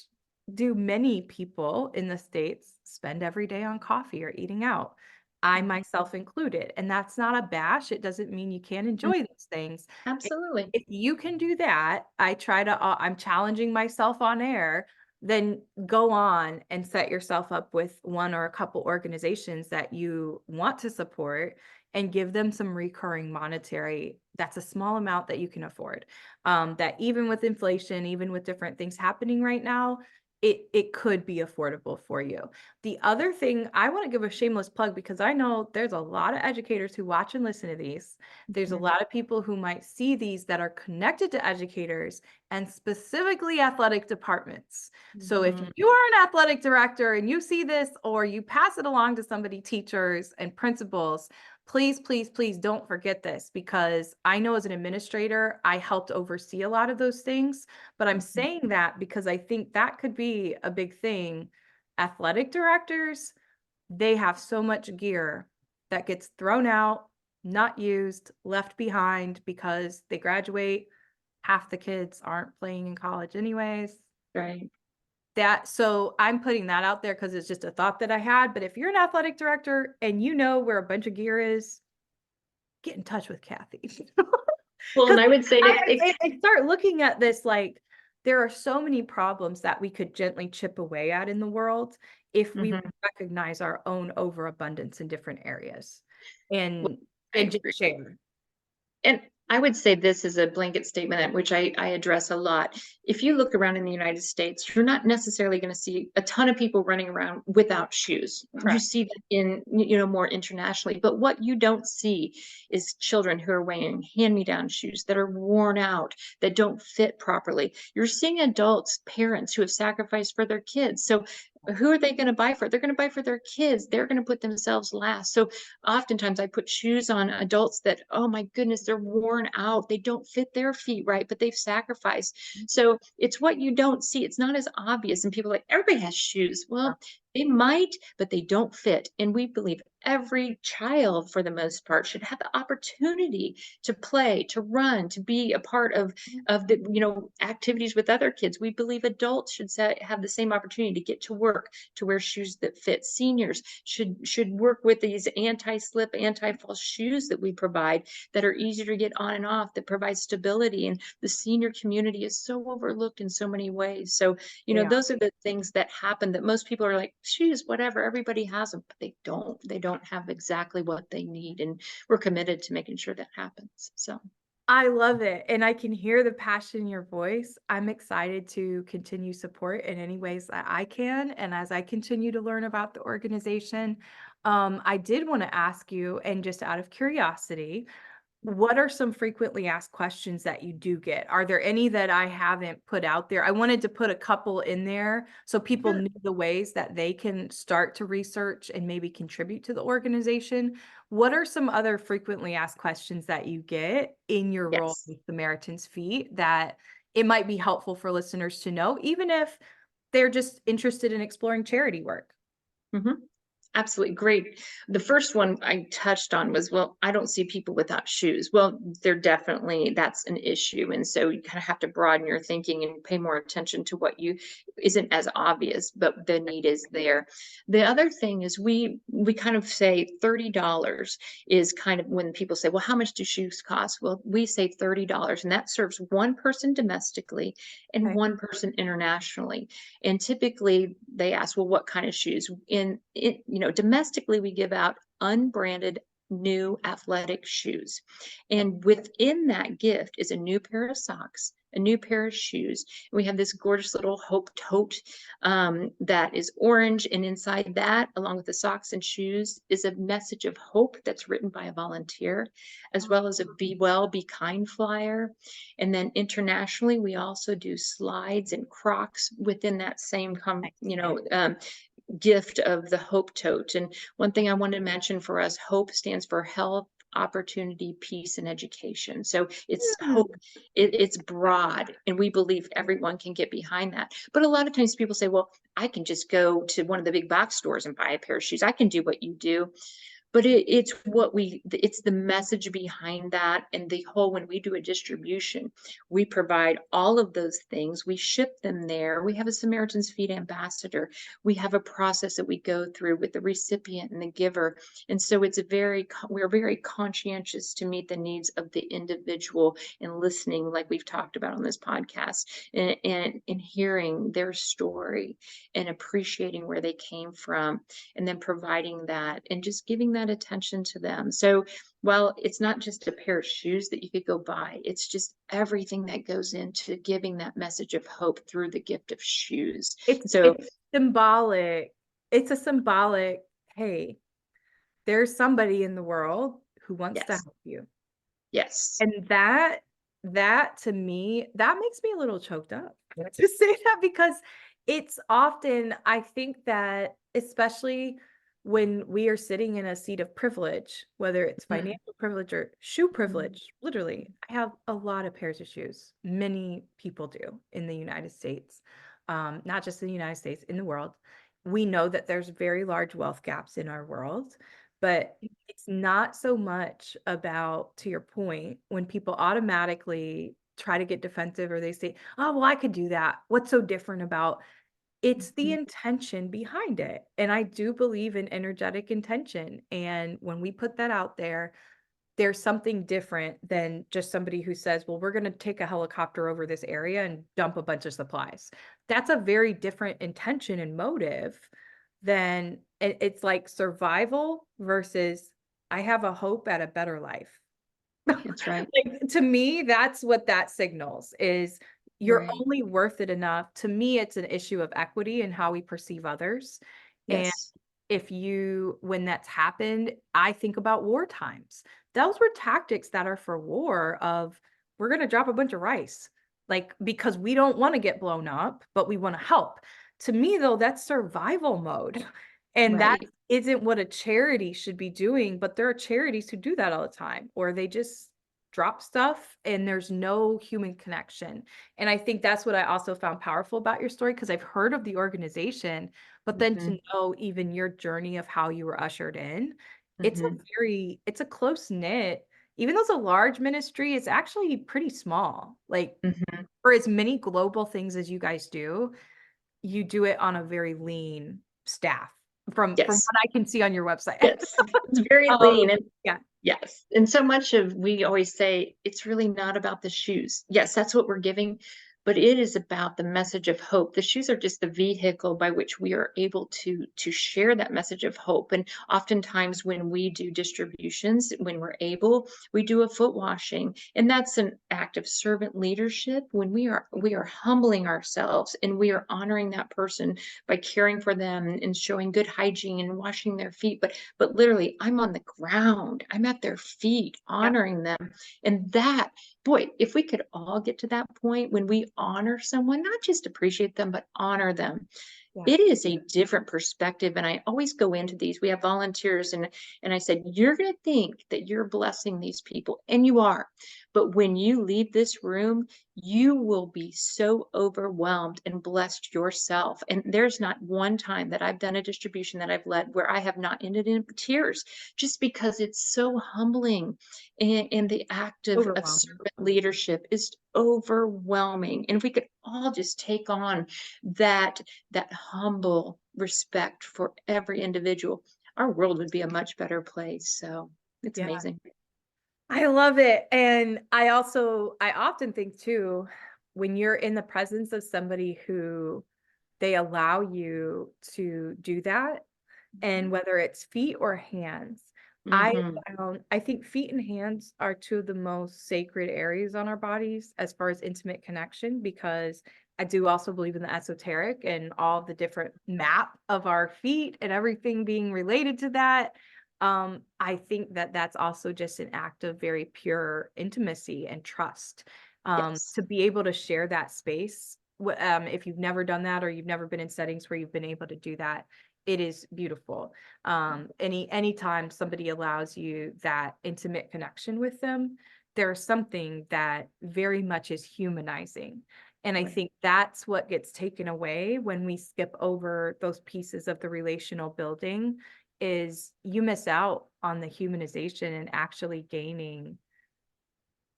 do many people in the States spend every day on coffee or eating out? I Mhm. myself included, and that's not a bash. It doesn't mean you can't Mm, enjoy those things. If absolutely. if you can do that, I'm challenging myself on air, then go on and set yourself up with one or a couple organizations that you want to support and give them some recurring monetary. That's a small amount that you can afford. That even with inflation, even with different things happening right now, it could be affordable for you. The other thing, I want to give a shameless plug because I know there's a lot of educators who watch and listen to these. There's a Mhm. lot of people who might see these that are connected to educators and specifically athletic departments. So if Mhm. you are an athletic director and you see this or you pass it along to somebody, teachers and principals, please, please, please don't forget this because I know as an administrator, I helped oversee a lot of those things. But I'm Mhm. saying that because I think that could be a big thing. Athletic directors, they have so much gear that gets thrown out, not used, left behind because they graduate. Half the kids aren't playing in college anyways. Right. So I'm putting that out there because it's just a thought that I had. But if you're an athletic director and you know where a bunch of gear is, get in touch with Kathy. Well, and Because I would say that I start looking at this like there are so many problems that we could gently chip away at in the world if we Mhm. recognize our own overabundance in different areas Well, and I and just agree. share. And I would say this is a blanket statement at which I address a lot. If you look around in the United States, you're not necessarily going to see a ton of people running around without shoes. You Correct. see that in, more internationally. But what you don't see is children who are wearing hand-me-down shoes that are worn out, that don't fit properly. You're seeing adults, parents who have sacrificed for their kids. So who are they going to buy for? They're going to buy for their kids. They're going to put themselves last. So oftentimes I put shoes on adults that, oh my goodness, they're worn out. They don't fit their feet right, but they've sacrificed. So it's what you don't see. It's not as obvious. And people are like, everybody has shoes. Well, they might, but they don't fit. And we believe every child, for the most part, should have the opportunity to play, to run, to be a part of the activities with other kids. We believe adults should have the same opportunity to get to work, to wear shoes that fit. Seniors should work with these anti-slip, anti-fall shoes that we provide that are easier to get on and off, that provide stability. And the senior community is so overlooked in so many ways. So, Yeah. those are the things that happen that most people are like, shoes, whatever, everybody has them, but they don't. They don't have exactly what they need. And we're committed to making sure that happens. So I love it, and I can hear the passion in your voice. I'm excited to continue support in any ways that I can, and as I continue to learn about the organization, I did want to ask you, and just out of curiosity, what are some frequently asked questions that you do get? Are there any that I haven't put out there? I wanted to put a couple in there so people sure. knew the ways that they can start to research and maybe contribute to the organization. What are some other frequently asked questions that you get in your role Yes. with Samaritan's Feet that it might be helpful for listeners to know, even if they're just interested in exploring charity work. Mhm. Absolutely. Great. The first one I touched on was, well, I don't see people without shoes. Well, that's an issue. And so you kind of have to broaden your thinking and pay more attention to what you isn't as obvious, but the need is there. The other thing is we kind of say $30 is kind of when people say, well, how much do shoes cost? Well, we say $30, and that serves one person domestically and Okay. one person internationally. And typically they ask, well, what kind of shoes? In it, domestically, we give out unbranded new athletic shoes. And within that gift is a new pair of socks, a new pair of shoes. And we have this gorgeous little Hope tote that is orange. And inside that, along with the socks and shoes, is a message of hope that's written by a volunteer, as well as a Be Well, Be Kind flyer. And then internationally, we also do slides and Crocs within that same gift of the Hope Tote. And one thing I wanted to mention for us, HOPE stands for health, opportunity, peace, and education. So it's Hmm. hope, it's broad, and we believe everyone can get behind that. But a lot of times people say, well, I can just go to one of the big box stores and buy a pair of shoes. I can do what you do. But it's the message behind that. And the whole, when we do a distribution, we provide all of those things. We ship them there. We have a Samaritan's Feet ambassador. We have a process that we go through with the recipient and the giver. And so we're very conscientious to meet the needs of the individual, and listening, like we've talked about on this podcast, and hearing their story and appreciating where they came from, and then providing that and just giving that attention to them. So, while it's not just a pair of shoes that you could go buy, it's just everything that goes into giving that message of hope through the gift of shoes. So, It's symbolic. It's a symbolic, hey, there's somebody in the world who wants to yes, help you. yes. And that to me, that makes me a little choked up to say that, because it's often, I think that especially when we are sitting in a seat of privilege, whether it's Mhm, financial privilege or shoe mhm, privilege, literally, I have a lot of pairs of shoes. Many people do in the United States, not just in the United States, in the world. We know that there's very large wealth gaps in our world, but it's not so much about, to your point, when people automatically try to get defensive or they say, oh, well, I could do that. What's so different about it's the mhm. intention behind it. And I do believe in energetic intention. And when we put that out there, there's something different than just somebody who says, well, we're going to take a helicopter over this area and dump a bunch of supplies. That's a very different intention and motive than it's like survival versus I have a hope at a better life. That's right. Like, to me, that's what that signals is you're Right. only worth it enough. To me, it's an issue of equity and how we perceive others. And Yes. when that's happened, I think about war times. Those were tactics that are for war of we're going to drop a bunch of rice, like because we don't want to get blown up, but we want to help. To me, though, that's survival mode. And that Right. isn't what a charity should be doing, but there are charities who do that all the time, or they just drop stuff and there's no human connection. And I think that's what I also found powerful about your story, because I've heard of the organization, but then Hmm. to know even your journey of how you were ushered in, Hmm. it's a close knit, even though it's a large ministry, it's actually pretty small. Like Hmm. for as many global things as you guys do, you do it on a very lean staff from Yes. what I can see on your website. Yes. It's very Um, lean. yeah, Yes. And so much of we always say it's really not about the shoes. Yes, that's what we're giving, but it is about the message of hope. The shoes are just the vehicle by which we are able to share that message of hope. And oftentimes when we do distributions, when we're able, we do a foot washing. And that's an act of servant leadership when we are humbling ourselves and we are honoring that person by caring for them and showing good hygiene and washing their feet. But literally, I'm on the ground. I'm at their feet, yeah, honoring them. And that, boy, if we could all get to that point when we honor someone, not just appreciate them, but honor them, yeah, it is a different perspective. And I always go into these. We have volunteers, and I said, you're going to think that you're blessing these people, and you are. But when you leave this room, you will be so overwhelmed and blessed yourself. And there's not one time that I've done a distribution that I've led where I have not ended in tears, just because it's so humbling. And the act of Overwhelming. servant leadership is overwhelming. And if we could all just take on that humble respect for every individual, our world would be a much better place. So it's Yeah. amazing. I love it. And I often think too, when you're in the presence of somebody who they allow you to do that, and whether it's feet or hands, Hmm. I think feet and hands are two of the most sacred areas on our bodies as far as intimate connection, because I do also believe in the esoteric and all the different map of our feet and everything being related to that. I think that that's also just an act of very pure intimacy and trust. Yes. To be able to share that space, if you've never done that or you've never been in settings where you've been able to do that, it is beautiful. Anytime somebody allows you that intimate connection with them, there's something that very much is humanizing. And I Right. think that's what gets taken away when we skip over those pieces of the relational building, is you miss out on the humanization and actually gaining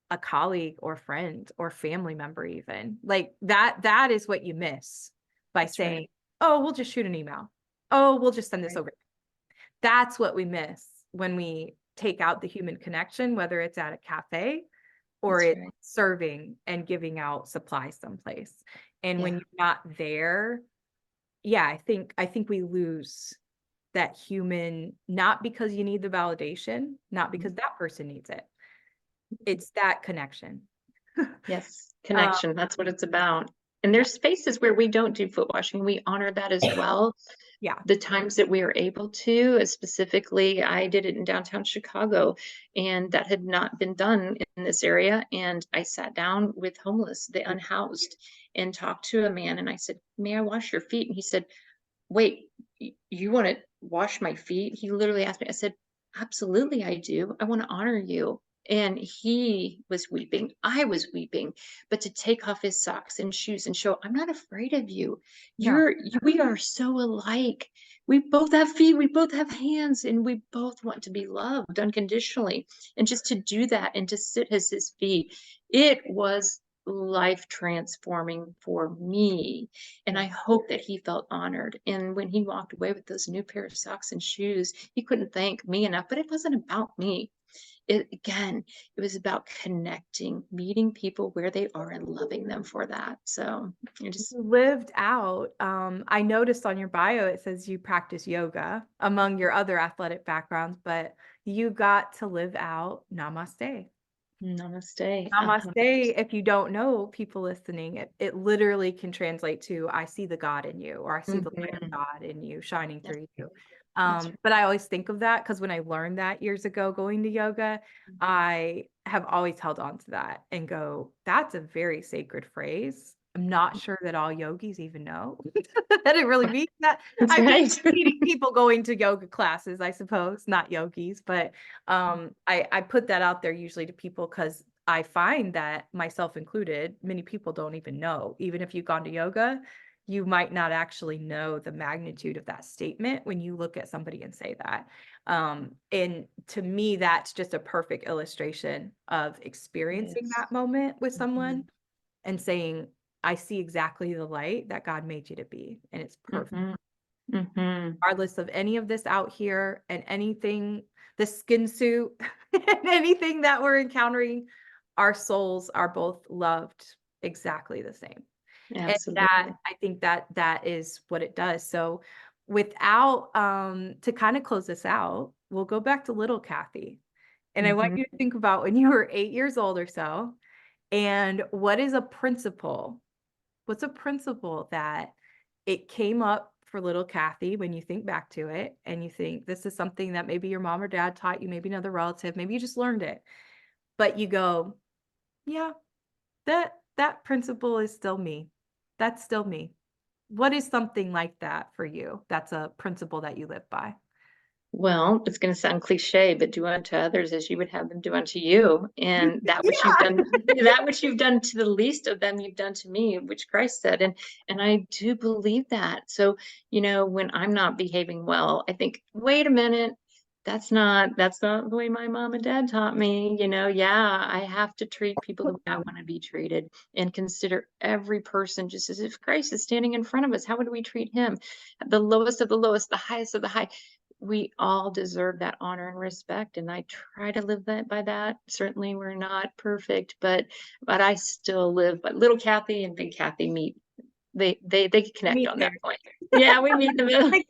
a colleague or friend or family member. Even like that is what you miss by That's right. saying, oh, we'll just shoot an email, oh, we'll just send this Right. over. That's what we miss when we take out the human connection, whether it's at a cafe or That's it's right. serving and giving out supplies someplace. And when Yeah. you're not there, yeah, I think we lose that human, not because you need the validation, not because Mhm. that person needs it. It's that connection. Yes. Uh, Connection. That's what it's about. And yeah, there's spaces where we don't do foot washing. We honor that as well. yeah, The times that we are able to, specifically, I did it in downtown Chicago, and that had not been done in this area. And I sat down with homeless, the unhoused, and talked to a man. And I said, "May I wash your feet?" And he said, "Wait, you want to wash my feet?" He literally asked me. I said, "Absolutely, I do. I want to honor you." And he was weeping. I was weeping. But to take off his socks and shoes and show, "I'm not afraid of you. no, We are so alike. We both have feet, we both have hands, and we both want to be loved unconditionally." And just to do that and to sit at his feet, it was life transforming for me. And yeah. I hope that he felt honored. And when he walked away with those new pair of socks and shoes, he couldn't thank me enough. But it wasn't about me. It was about connecting, meeting people where they are and loving them for that. So I just, You lived out. I noticed on your bio it says you practice yoga among your other athletic backgrounds, but you got to live out namaste. namaste. Namaste, if you don't know, people listening, it literally can translate to I see the God in you, or I see the light of Mhm. God in you shining That's through you. right. That's But I always think of that because when I learned that years ago going to yoga, right. I have always held on to that and go, that's a very sacred phrase. I'm not sure that all yogis even know that it really means that. That's I mean, right. meeting people going to yoga classes, I suppose, not yogis, but I put that out there usually to people because I find that, myself included, many people don't even know. Even if you've gone to yoga, you might not actually know the magnitude of that statement when you look at somebody and say that. And to me, that's just a perfect illustration of It experiencing is. that moment with someone Mhm. and saying, I see exactly the light that God made you to be, and it's perfect Mhm. Mhm. regardless of any of this out here and anything, the skin suit and anything that we're encountering, our souls are both loved exactly the same. And that, Absolutely. I think that that is what it does. So without to kind of close this out, we'll go back to little Kathy. And I want Mhm. you to think about when you were 8 years old or so, and what is a principle? What's a principle that it came up for little Kathy when you think back to it and you think this is something that maybe your mom or dad taught you, maybe another relative, maybe you just learned it, but you go, yeah, that principle is still me. That's still me. What is something like that for you? That's a principle that you live by. Well, it's going to sound cliche, but do unto others as you would have them do unto you. And that which you've Yeah. done, that which you've done to the least of them, you've done to me, which Christ said. And I do believe that. So, when I'm not behaving well, I think, wait a minute, that's not the way my mom and dad taught me. Yeah, I have to treat people the way I want to be treated and consider every person just as if Christ is standing in front of us. How would we treat him? The lowest of the lowest, the highest of the high. We all deserve that honor and respect, and I try to live that by that. Certainly we're not perfect, but I still live. But little Kathy and big Kathy meet. They connect Meet on that there. point. Yeah, we meet in the middle. They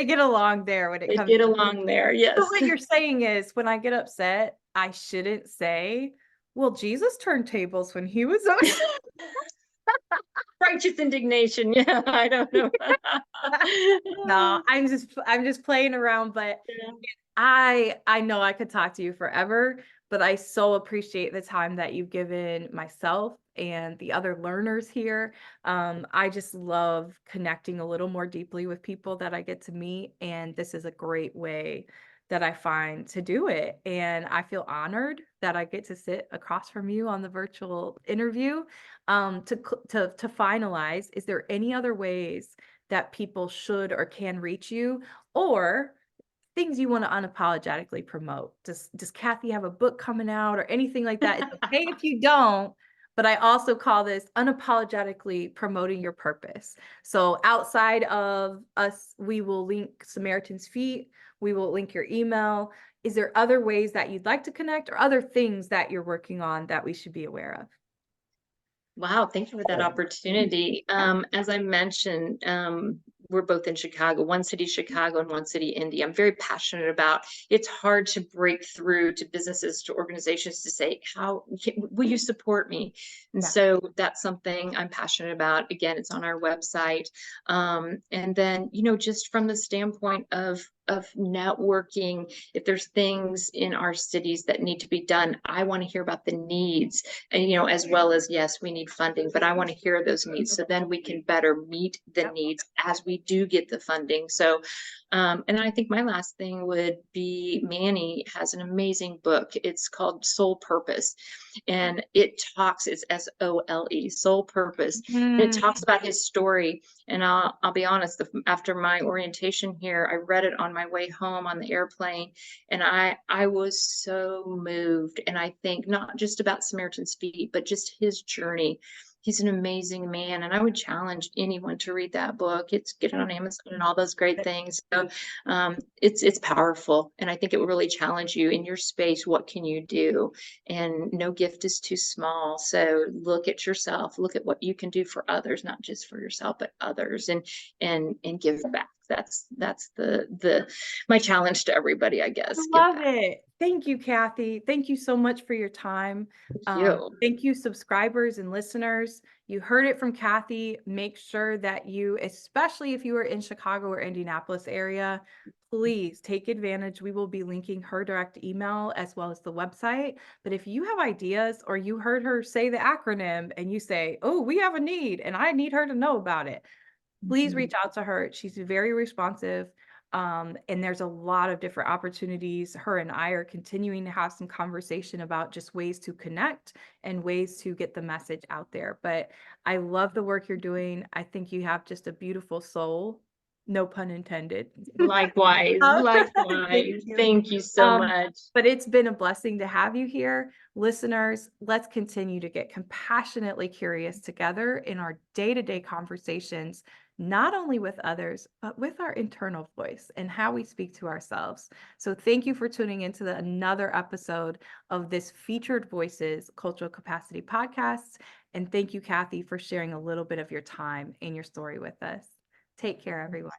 get along there when it They comes get to. along there. So Yes. what you're saying is when I get upset, I shouldn't say, well, Jesus turned tables when he was on. Righteous indignation. Yeah, I don't know. No, I'm just playing around, but Yeah. I know I could talk to you forever, but I so appreciate the time that you've given myself and the other learners here. I just love connecting a little more deeply with people that I get to meet, and this is a great way that I find to do it. And I feel honored that I get to sit across from you on the virtual interview. To finalize, is there any other ways that people should or can reach you, or things you want to unapologetically promote? Does Kathy have a book coming out or anything like that? It's okay if you don't, but I also call this unapologetically promoting your purpose. So outside of us, we will link Samaritan's Feet, we will link your email. Is there other ways that you'd like to connect or other things that you're working on that we should be aware of? Wow, thank you for that opportunity. As I mentioned, we're both in Chicago, one city, Chicago, and one city, Indy. I'm very passionate about. It's hard to break through to businesses, to organizations to say, will you support me? And Yeah. so that's something I'm passionate about. Again, it's on our website. And then, just from the standpoint of networking, if there's things in our cities that need to be done, I want to hear about the needs. And as well as, yes, we need funding, but I want to hear those needs so then we can better meet the needs as we do get the funding. So and I think my last thing would be, Manny has an amazing book. It's called Soul Purpose, and it's SOLE, Soul Purpose. And it Mm, talks about his story. And I'll be honest, after my orientation here, I read it on my way home on the airplane, and I was so moved. And I think not just about Samaritan's Feet, but just his journey. He's an amazing man, and I would challenge anyone to read that book. It's get it on Amazon and all those great things. So it's powerful, and I think it will really challenge you in your space. What can you do? And no gift is too small. So look at yourself. Look at what you can do for others, not just for yourself, but others, and give back. That's the my challenge to everybody, I I guess. Give love back. it. Thank you, Kathy. Thank you so much for your time. Thank you. Thank you, subscribers and listeners. You heard it from Kathy. Make sure that you, especially if you are in Chicago or Indianapolis area, please take advantage. We will be linking her direct email as well as the website. But if you have ideas or you heard her say the acronym and you say, oh, we have a need and I need her to know about it, please Mhm. reach out to her. She's very responsive. And there's a lot of different opportunities. Her and I are continuing to have some conversation about just ways to connect and ways to get the message out there. But I love the work you're doing. I think you have just a beautiful soul. No pun intended. Likewise, Thank likewise. you. Thank you so Um, much. but it's been a blessing to have you here. Listeners, let's continue to get compassionately curious together in our day-to-day conversations, not only with others, but with our internal voice and how we speak to ourselves. So thank you for tuning into another episode of this Featured Voices Cultural Capacity podcast. And thank you, Kathy, for sharing a little bit of your time and your story with us. Take care, everyone.